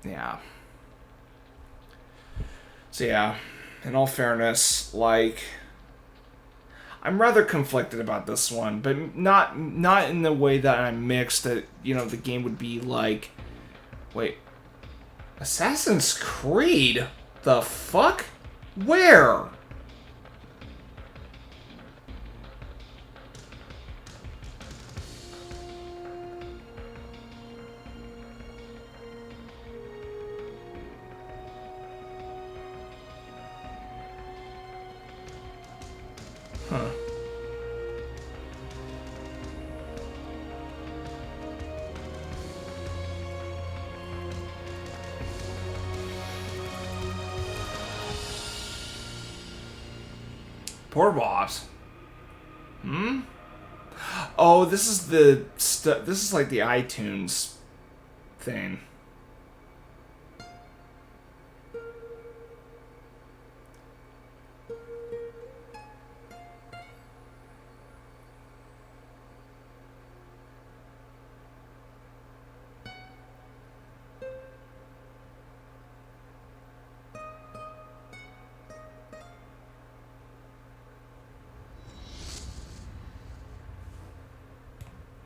yeah. So yeah, in all fairness, like, I'm rather conflicted about this one, but not in the way that I'm mixed, that, you know, the game would be like, wait, Assassin's Creed? The fuck? Where? Huh. Poor boss. Oh, this is this is like the iTunes thing.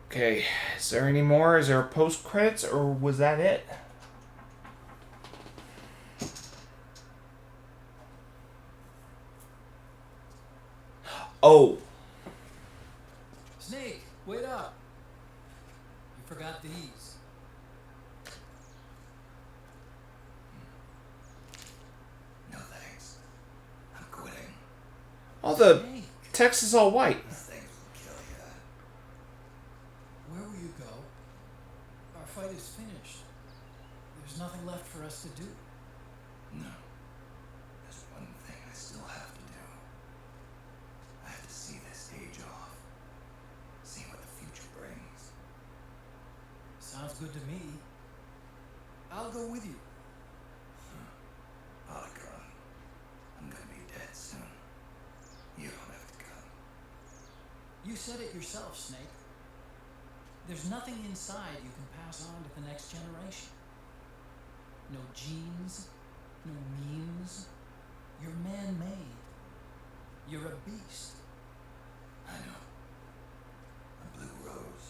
Okay, is there any more? Is there post credits, or was that it? Oh. Snake, wait up. You forgot these. No thanks. I'm quitting. All the text is all white. These things will kill you. Where will you go? Our fight is finished. There's nothing left for us to do. No. There's one thing I still have to do. I have to see this age off. See what the future brings. Sounds good to me. I'll go with you. Alacron, I'm gonna be dead soon. said it yourself, Snake. There's nothing inside you can pass on to the next generation. No genes, no memes. You're man-made. You're a beast. I know. A blue rose.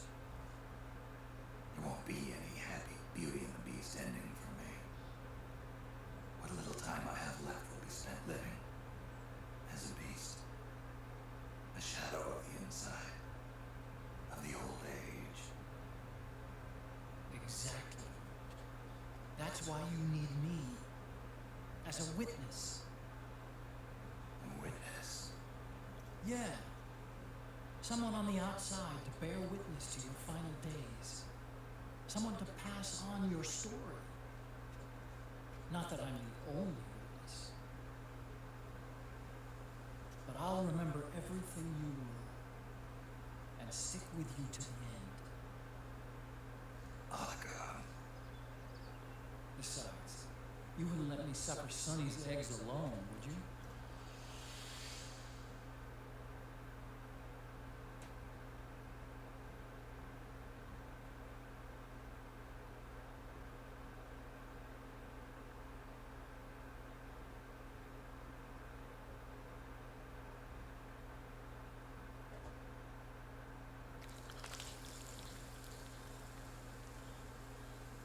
There won't be any happy Beauty and the Beast ending for me. What little time I have left will be spent living as a beast. A shadow of the inside. Of the old age. Exactly. That's why you need me. As a witness. A witness. Yeah. Someone on the outside to bear witness to your final days. Someone to pass on your story. Not that I'm the only witness. But I'll remember everything you were. And stick with you to the end. Aka. Besides, you wouldn't let me suffer Sonny's eggs alone, would you?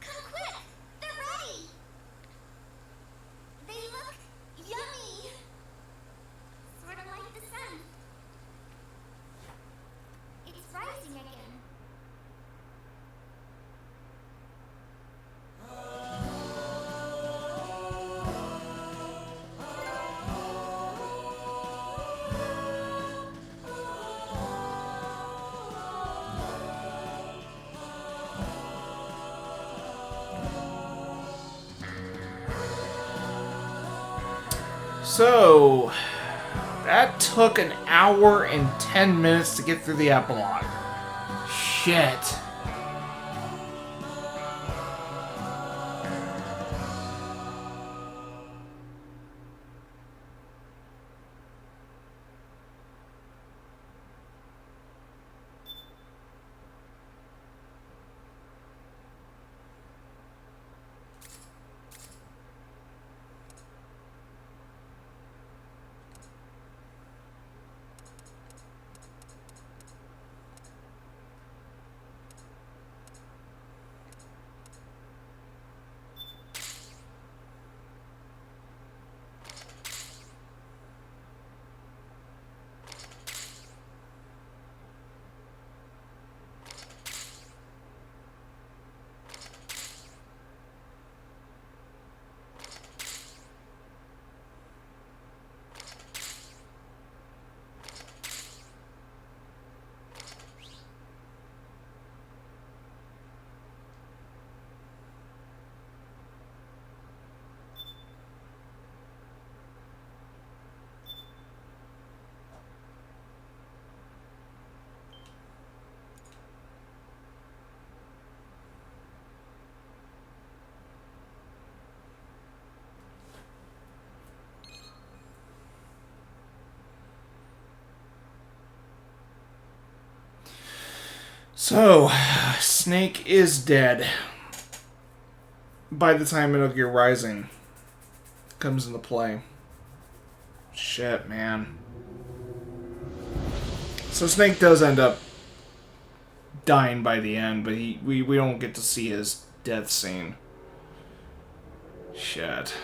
Come quick! They're ready! They look yummy! Sort of like the sun. It's rising again. So, that took an hour and 10 minutes to get through the epilogue. Shit. So, Snake is dead by the time Metal Gear Rising comes into play. Shit, man. So Snake does end up dying by the end, but we don't get to see his death scene. Shit.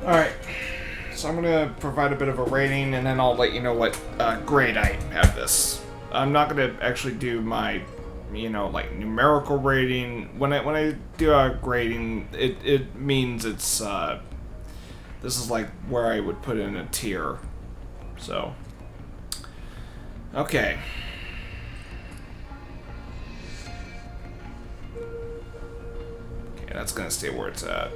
Alright, so I'm gonna provide a bit of a rating, and then I'll let you know what grade I have this. I'm not gonna actually do my, like numerical rating. When I do a grading, it means it's this is like where I would put in a tier. So, okay. Okay, that's gonna stay where it's at.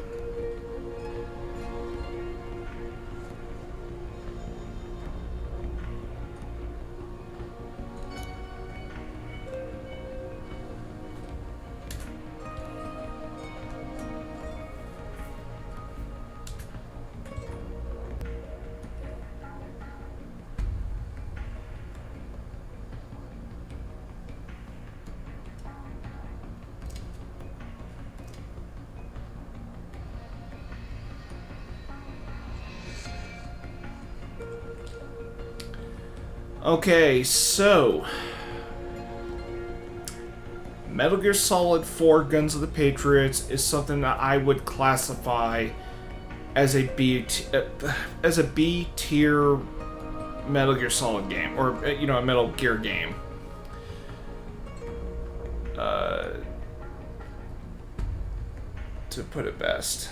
Okay, so Metal Gear Solid 4 Guns of the Patriots is something that I would classify as a B tier Metal Gear Solid game, or a Metal Gear game. To put it best.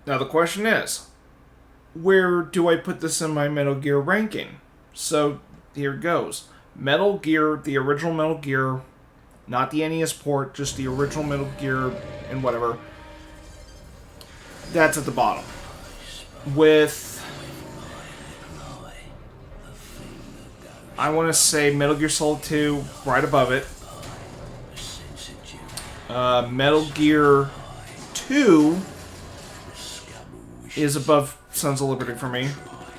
Now the question is, where do I put this in my Metal Gear ranking? So here it goes. Metal Gear, the original Metal Gear, not the NES port, just the original Metal Gear and whatever. That's at the bottom. With, I want to say Metal Gear Solid 2 right above it. Metal Gear 2 is above Sons of Liberty for me.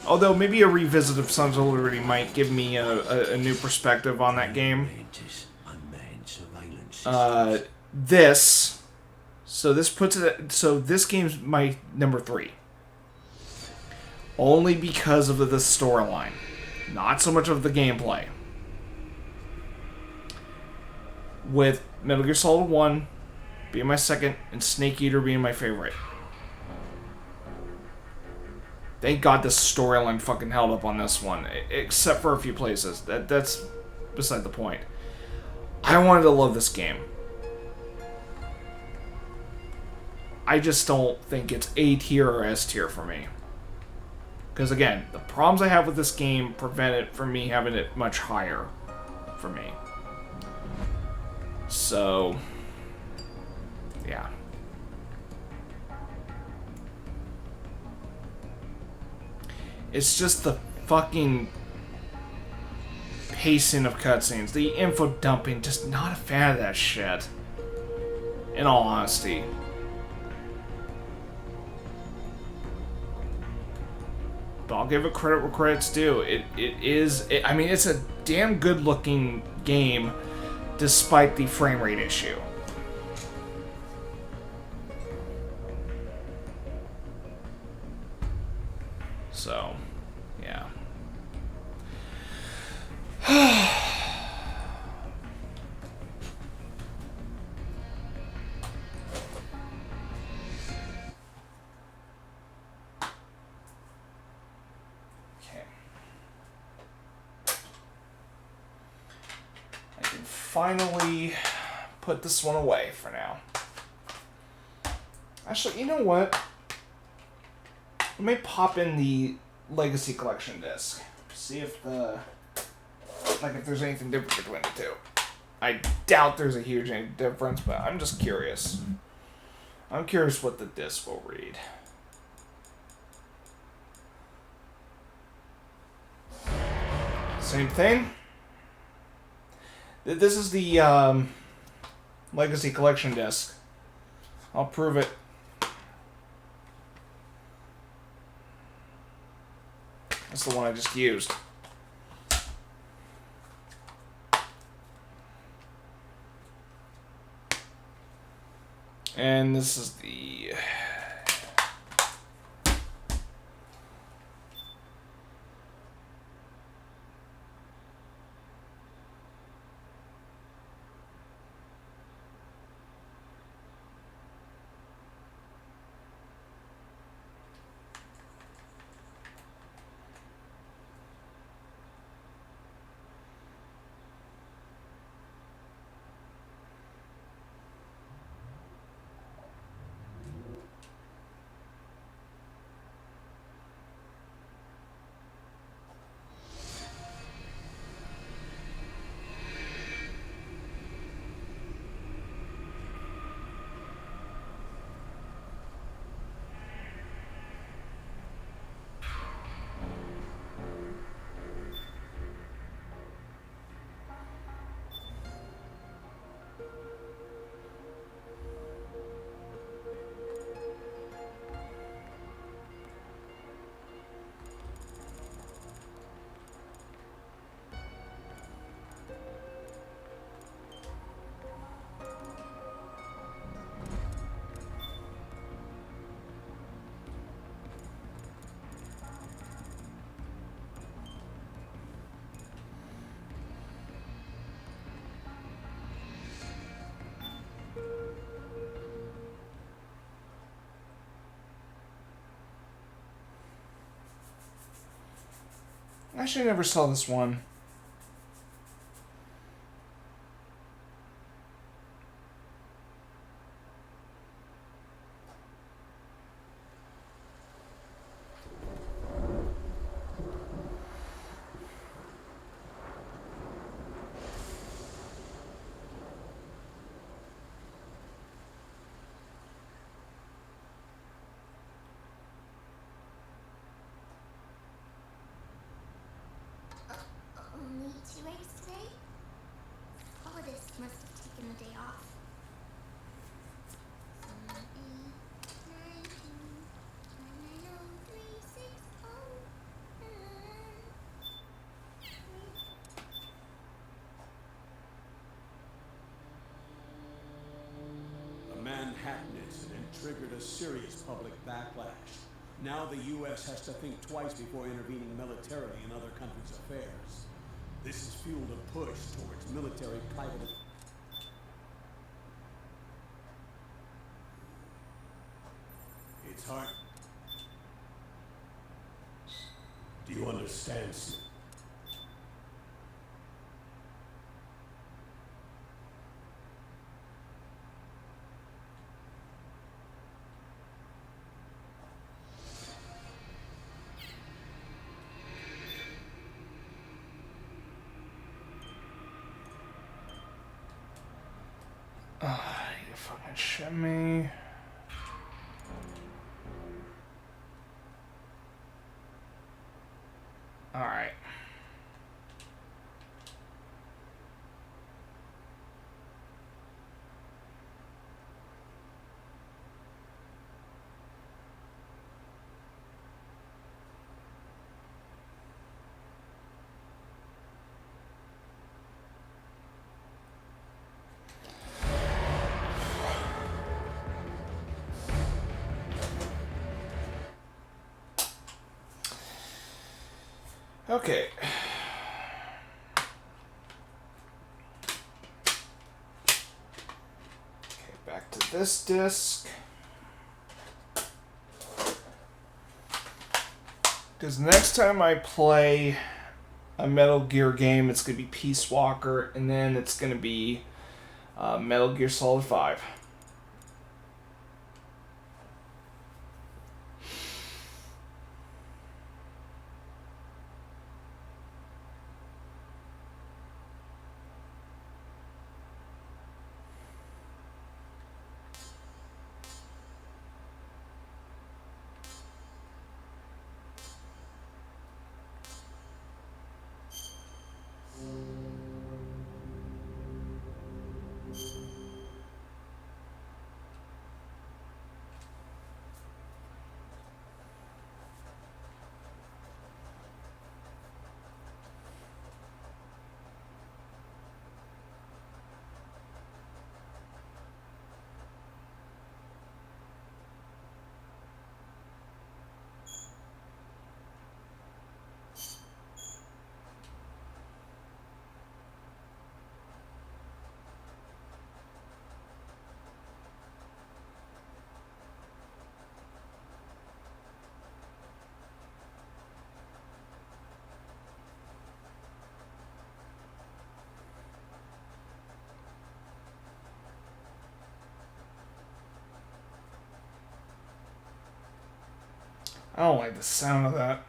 Although maybe a revisit of Sons of Liberty might give me a new perspective on that game. So this game's my number 3. Only because of the storyline. Not so much of the gameplay. With Metal Gear Solid 1 being my second, and Snake Eater being my favorite. Thank God the storyline fucking held up on this one, except for a few places. That's beside the point. I wanted to love this game. I just don't think it's A tier or S tier for me. Because again, the problems I have with this game prevent it from me having it much higher for me. So, yeah. It's just the fucking pacing of cutscenes. The info dumping, just not a fan of that shit. In all honesty. But I'll give it credit where credit's due. I mean, it's a damn good looking game despite the frame rate issue. So, yeah. Okay. I can finally put this one away for now. Actually, you know what? Let me pop in the Legacy Collection disc. See if if there's anything different between the two. I doubt there's a huge difference, but I'm just curious. I'm curious what the disc will read. Same thing. This is the Legacy Collection disc. I'll prove it. That's the one I just used. And this is the... Actually, I never saw this one. Only 2 eggs today? Holidays must have taken the day off. 7, 8, 9, 2, 9, 9, 3, 6, The Manhattan incident triggered a serious public backlash. Now the U.S. has to think twice before intervening militarily in other countries' affairs. This has fueled a push towards military private. It's hard. Do you understand, Sue? You fucking shit me. Alright. Okay. Okay, back to this disc. Because next time I play a Metal Gear game, it's going to be Peace Walker, and then it's going to be Metal Gear Solid 5. I don't like the sound of that.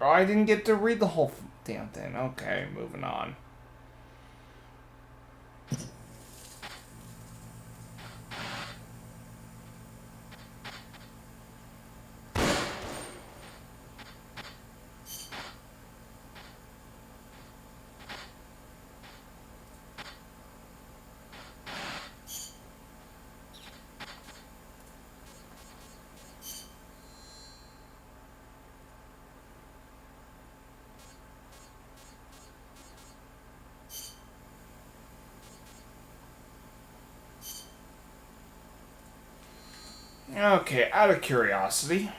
Oh, I didn't get to read the whole damn thing. Okay, moving on. Okay, out of curiosity.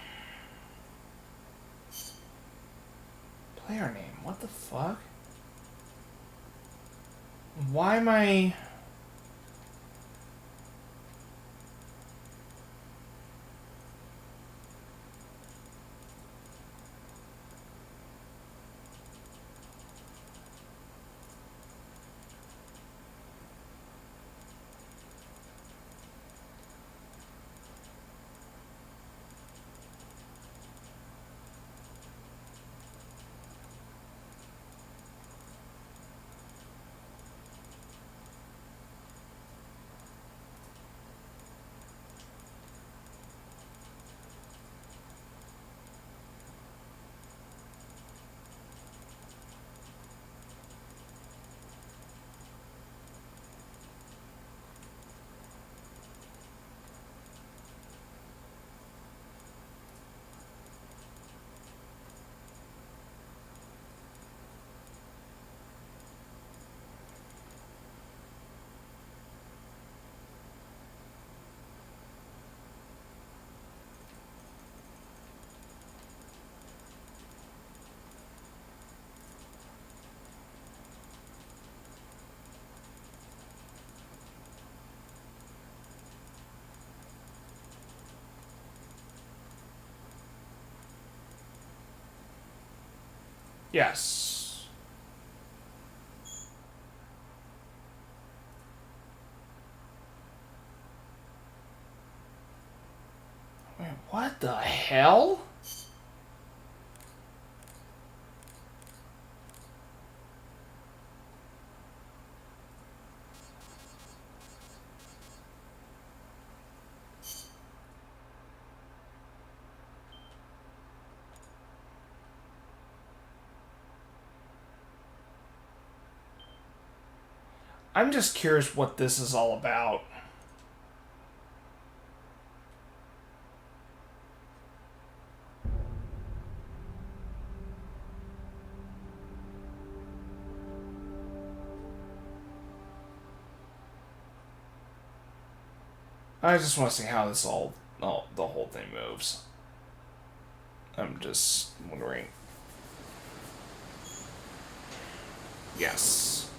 Player name, what the fuck? Why am I... Yes. Wait, what the hell? I'm just curious what this is all about. I just want to see how this the whole thing moves. I'm just wondering. Yes.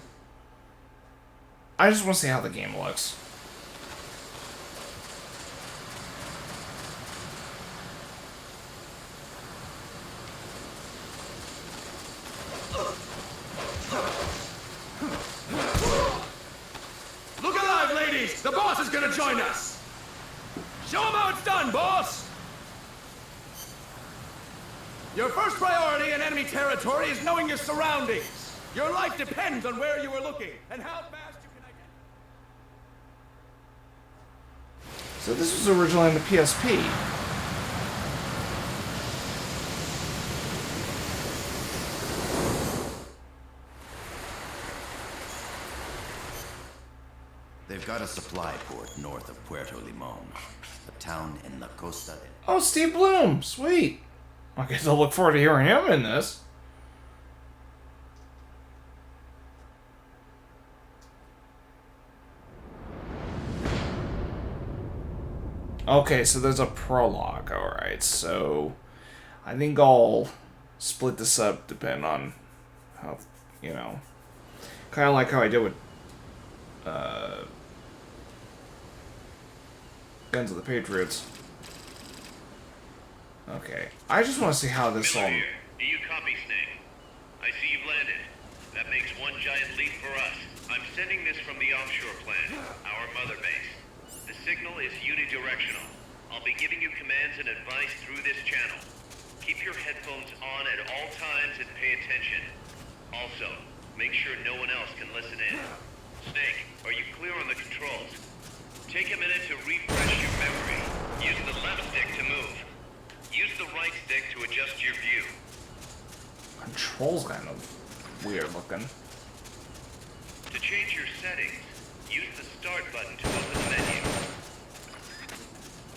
I just want to see how the game looks. Look alive, ladies! The boss is gonna join us! Show him how it's done, boss! Your first priority in enemy territory is knowing your surroundings. Your life depends on where you are looking and how fast you can identify. So this was originally on the PSP. They've got a supply port north of Puerto Limon, a town in La Costa del... Oh, Steve Bloom! Sweet! I guess I'll look forward to hearing him in this. Okay, so there's a prologue. Alright, so I think I'll split this up depending on how, you know, kind of like how I did with Guns of the Patriots. Okay, I just want to see how this all... Do you copy, Snake? I see you've landed. That makes one giant leap for us. I'm sending this from the offshore plant, our mother base. The signal is unidirectional. I'll be giving you commands and advice through this channel. Keep your headphones on at all times and pay attention. Also, make sure no one else can listen in. Snake, are you clear on the controls? Take a minute to refresh your memory. Use the left stick to move. Use the right stick to adjust your view. Controls kind of weird looking. To change your settings, use the start button to open the menu.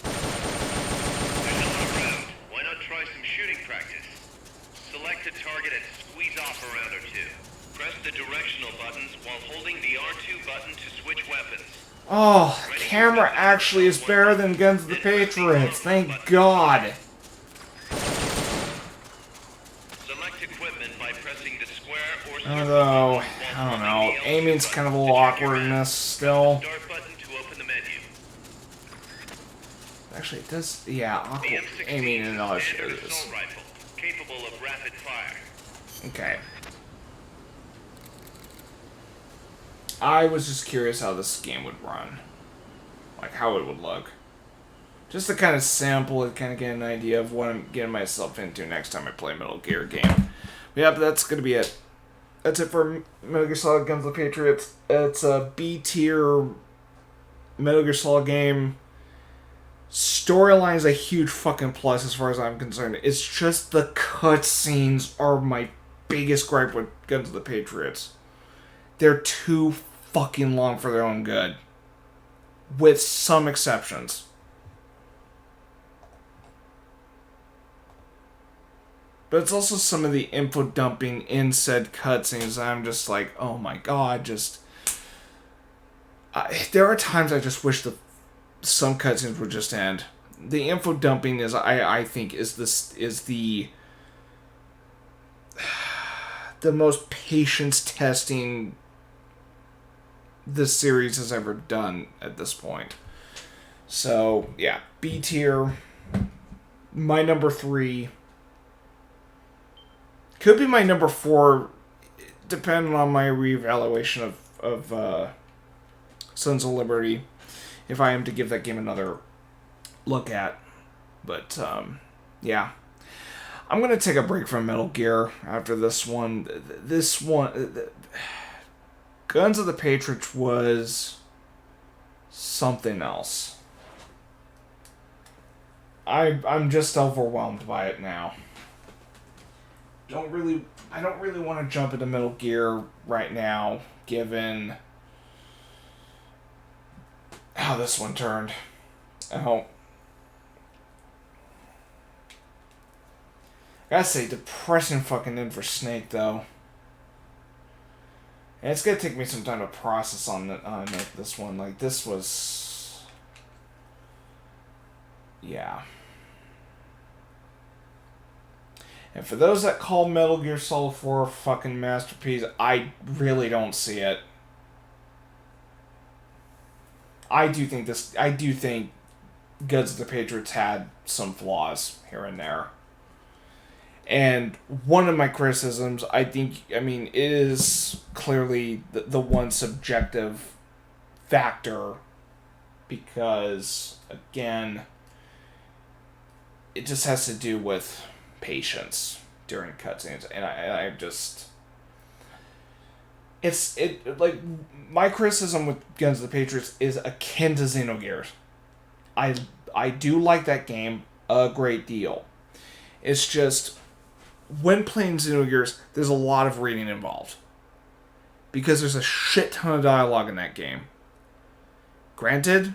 There's no one around. Why not try some shooting practice? Select a target and squeeze off a round or two. Press the directional buttons while holding the R2 button to switch weapons. Oh, the camera actually is better than Guns of the Patriots. Thank God. Select equipment by pressing the square or circle Although, button I don't while know, pressing the aiming's L2 kind of a button little to check your awkward in map. this still. Start button to open the menu. Actually, it does, yeah, The awkward M16 aiming is and a all standard shit is. assault rifle, capable of rapid fire. Okay. I was just curious how this game would run. Like, how it would look. Just to kind of sample it, kind of get an idea of what I'm getting myself into next time I play a Metal Gear game. But yeah, but that's going to be it. That's it for Metal Gear Solid Guns of the Patriots. It's a B-tier Metal Gear Solid game. Storyline is a huge fucking plus as far as I'm concerned. It's just the cutscenes are my biggest gripe with Guns of the Patriots. They're too fucking long for their own good. With some exceptions. But it's also some of the info dumping in said cutscenes that I'm just like, oh my god, just... there are times I just wish some cutscenes would just end. The info dumping is, I think, is the most patience testing this series has ever done at this point. So, yeah, B tier. My number 3. Could be my number 4, depending on my reevaluation of Sons of Liberty, if I am to give that game another look at. But, yeah. I'm going to take a break from Metal Gear after this one. Guns of the Patriots was something else. I'm just overwhelmed by it now. I don't really want to jump into Metal Gear right now, given how this one turned. I gotta say, depressing fucking end for Snake, though. And it's gonna take me some time to process on this one. Like, this was... Yeah. And for those that call Metal Gear Solid 4 a fucking masterpiece, I really don't see it. I do think Guns of the Patriots had some flaws here and there. And one of my criticisms, it is clearly the one subjective factor, because, again, it just has to do with patience during cutscenes, and I just... my criticism with Guns of the Patriots is akin to Xenogears. I do like that game a great deal. It's just, when playing Xenogears, there's a lot of reading involved. Because there's a shit ton of dialogue in that game. Granted,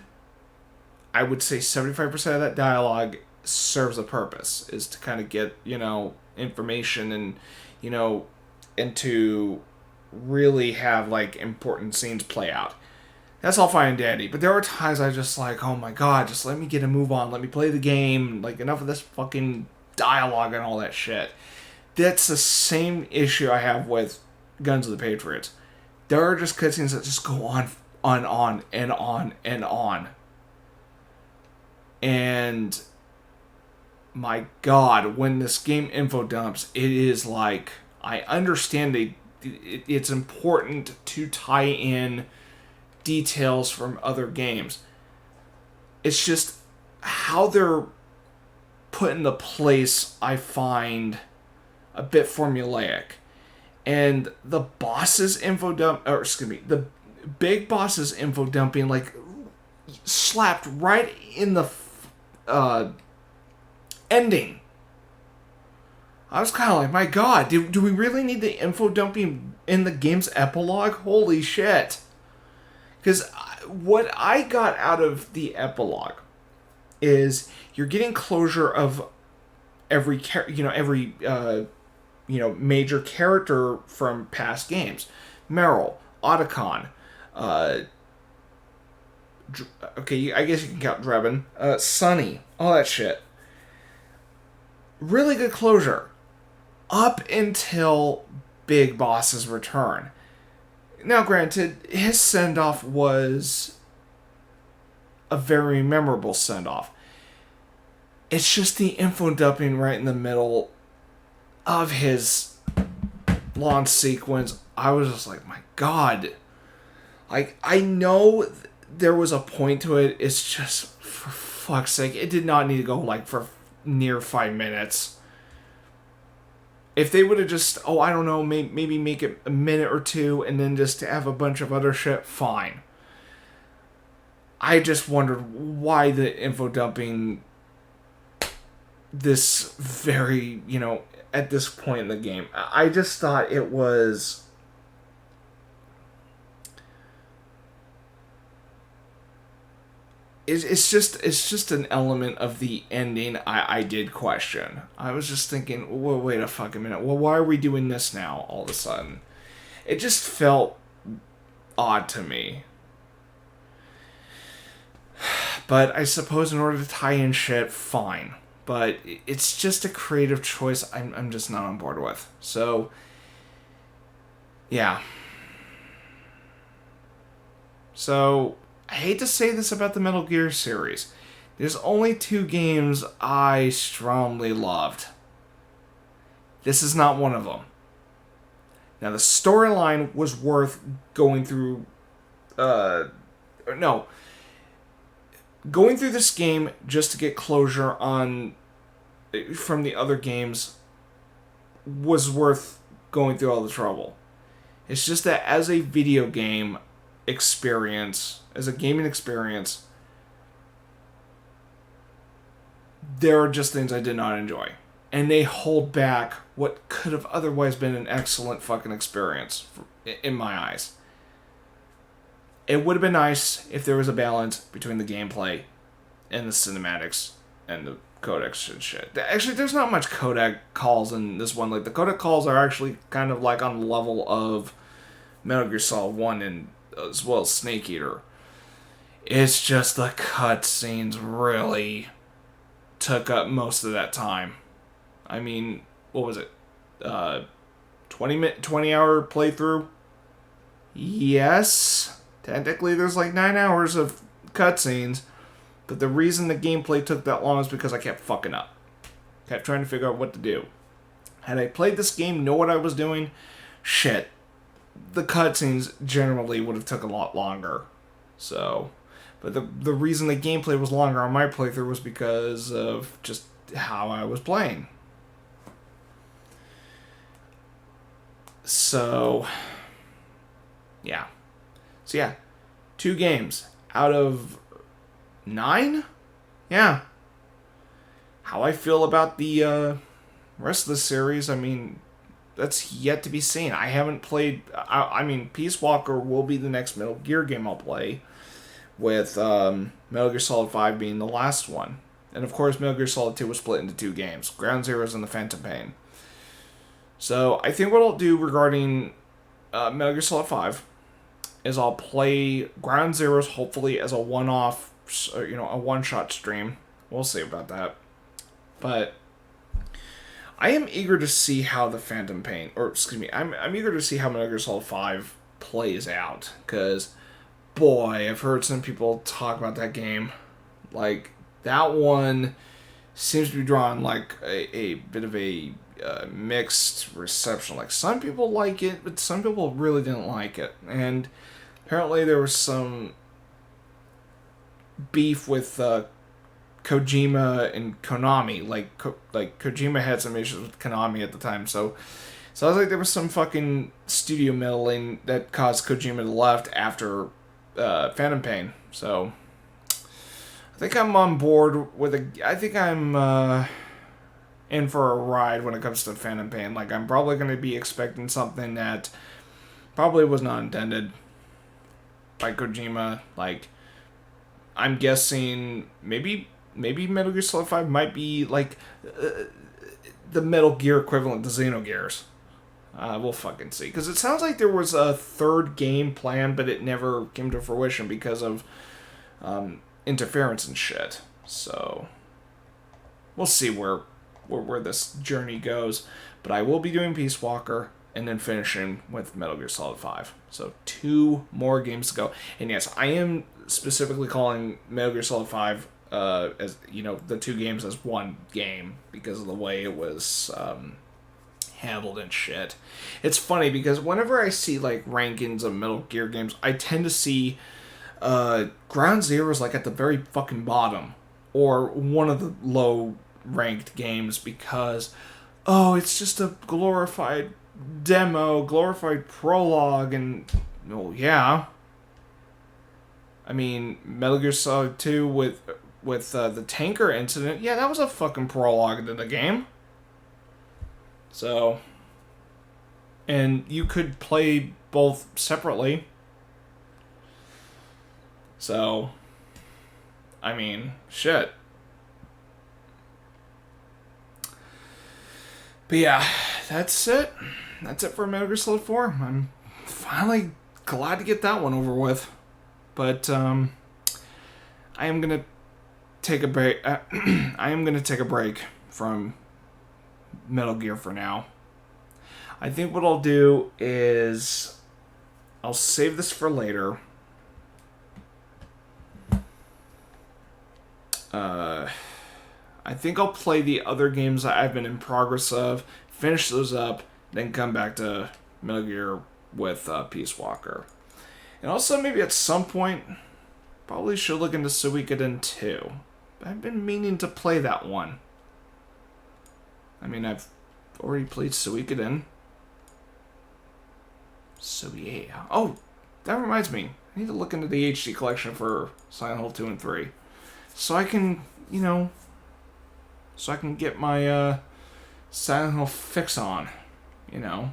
I would say 75% of that dialogue serves a purpose, is to kind of get, information and, and to really have, important scenes play out. That's all fine and dandy, but there are times I just oh my god, just let me get a move on, let me play the game, enough of this fucking dialogue and all that shit. That's the same issue I have with Guns of the Patriots. There are just cutscenes that just go on and on and on and on. And my god, when this game info dumps, it is I understand it's important to tie in details from other games. It's just how they're put into place, I find a bit formulaic. And the boss's info dump, the big boss's info dumping, slapped right in the ending. I was kind of my god, do we really need the info dumping in the game's epilogue? Holy shit. Because what I got out of the epilogue is you're getting closure of every major character from past games. Meryl, Otacon, Okay, I guess you can count Drebin. Sunny. All that shit. Really good closure. Up until Big Boss's return. Now, granted, his send-off was a very memorable send-off. It's just the info dumping right in the middle of his launch sequence. I was just like, my God. Like, I know there was a point to it. It's just, for fuck's sake, it did not need to go, like, for near 5 minutes. If they would have just, I don't know, maybe make it a minute or two and then just have a bunch of other shit, fine. I just wondered why the info dumping this very, at this point in the game. I just thought it was... It's just an element of the ending I did question. I was just thinking, well, wait a fucking minute. Well, why are we doing this now all of a sudden? It just felt odd to me. But I suppose in order to tie in shit, fine. But it's just a creative choice I'm just not on board with. So, yeah. So, I hate to say this about the Metal Gear series. There's only 2 games I strongly loved. This is not one of them. Now, the storyline was worth going through... Going through this game just to get closure from the other games was worth going through all the trouble. It's just that as a video game experience, as a gaming experience, there are just things I did not enjoy. And they hold back what could have otherwise been an excellent fucking experience, in my eyes. It would have been nice if there was a balance between the gameplay and the cinematics and the codecs and shit. Actually, there's not much codec calls in this one. Like, the codec calls are actually kind of like on the level of Metal Gear Solid 1 and as well as Snake Eater. It's just the cutscenes really took up most of that time. I mean, what was it? 20-hour playthrough? Yes. Technically, there's like 9 hours of cutscenes, but the reason the gameplay took that long is because I kept fucking up. Kept trying to figure out what to do. Had I played this game, know what I was doing, shit, the cutscenes generally would have took a lot longer. So, but the reason the gameplay was longer on my playthrough was because of just how I was playing. So, yeah. So yeah, 2 games out of 9? Yeah. How I feel about the rest of the series, I mean, that's yet to be seen. I haven't played... I mean, Peace Walker will be the next Metal Gear game I'll play, with Metal Gear Solid 5 being the last one. And of course, Metal Gear Solid 2 was split into 2 games, Ground Zeroes and the Phantom Pain. So, I think what I'll do regarding Metal Gear Solid 5 is I'll play Ground Zeroes hopefully as a one-off, a one-shot stream. We'll see about that. But I am eager to see how the Phantom Pain, I'm eager to see how Metal Gear Solid 5 plays out. Because, boy, I've heard some people talk about that game. Like, that one seems to be drawing like a bit of a mixed reception. Like, some people like it, but some people really didn't like it. And apparently there was some beef with Kojima and Konami. Like Kojima had some issues with Konami at the time. So I was like, there was some fucking studio meddling that caused Kojima to left after Phantom Pain. So I think I'm on board with I think I'm in for a ride when it comes to Phantom Pain. Like, I'm probably going to be expecting something that probably was not intended by Kojima. Like, I'm guessing maybe Metal Gear Solid 5 might be like the Metal Gear equivalent to Xenogears. We'll fucking see. Because it sounds like there was a third game planned, but it never came to fruition because of interference and shit. So we'll see where this journey goes. But I will be doing Peace Walker and then finishing with Metal Gear Solid 5. So 2 more games to go. And yes, I am specifically calling Metal Gear Solid 5 as, you know, the 2 games as one game because of the way it was handled and shit. It's funny because whenever I see like rankings of Metal Gear games, I tend to see Ground Zero is like at the very fucking bottom or one of the low ranked games because, oh, it's just a glorified demo, glorified prologue, and oh yeah. I mean, Metal Gear Solid 2 with the tanker incident, yeah, that was a fucking prologue to the game. So, and you could play both separately. So, I mean, shit. But yeah, that's it. That's it for Metal Gear Solid 4. I'm finally glad to get that one over with. But I am gonna take a break. I am gonna take a break from Metal Gear for now. I think what I'll do is I'll save this for later. I think I'll play the other games that I've been in progress of, finish those up, then come back to Metal Gear with Peace Walker. And also maybe at some point, probably should look into Suikoden 2. I've been meaning to play that one. I mean, I've already played Suikoden. So yeah. Oh, that reminds me. I need to look into the HD collection for Silent Hill 2 and 3. So I can, you know, so I can get my Silent Hill fix on, you know.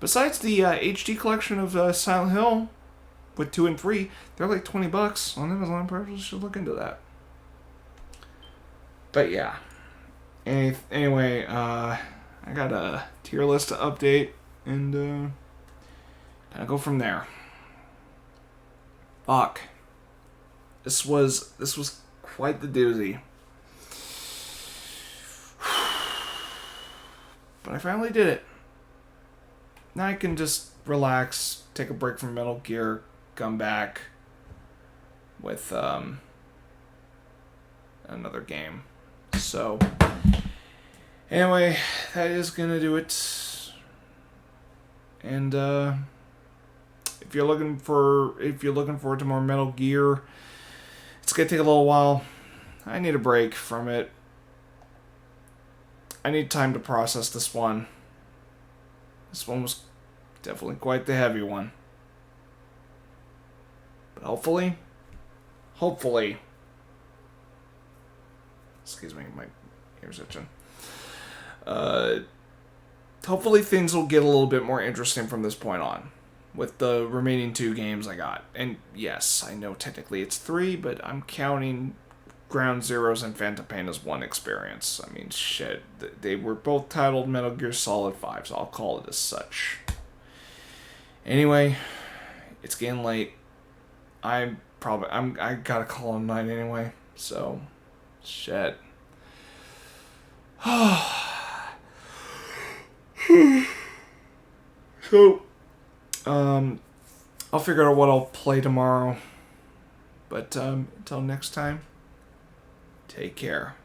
Besides the HD collection of Silent Hill with 2 and 3, they're like $20 on Amazon. Probably should look into that. But yeah. Anyway, I got a tier list to update and kind of go from there. Fuck. This was quite the doozy. But I finally did it. Now I can just relax, take a break from Metal Gear, come back with another game. So anyway, that is gonna do it. And if you're looking forward to more Metal Gear, it's gonna take a little while. I need a break from it. I need time to process this one. This one was definitely quite the heavy one. But hopefully, excuse me, my ears itching. Hopefully things will get a little bit more interesting from this point on with the remaining 2 games I got. And yes, I know technically it's 3, but I'm counting Ground Zeroes and Phantom Pain as one experience. I mean, shit. They were both titled Metal Gear Solid 5, so I'll call it as such. Anyway, it's getting late. I gotta call it night anyway, so shit. So, I'll figure out what I'll play tomorrow. But until next time, take care.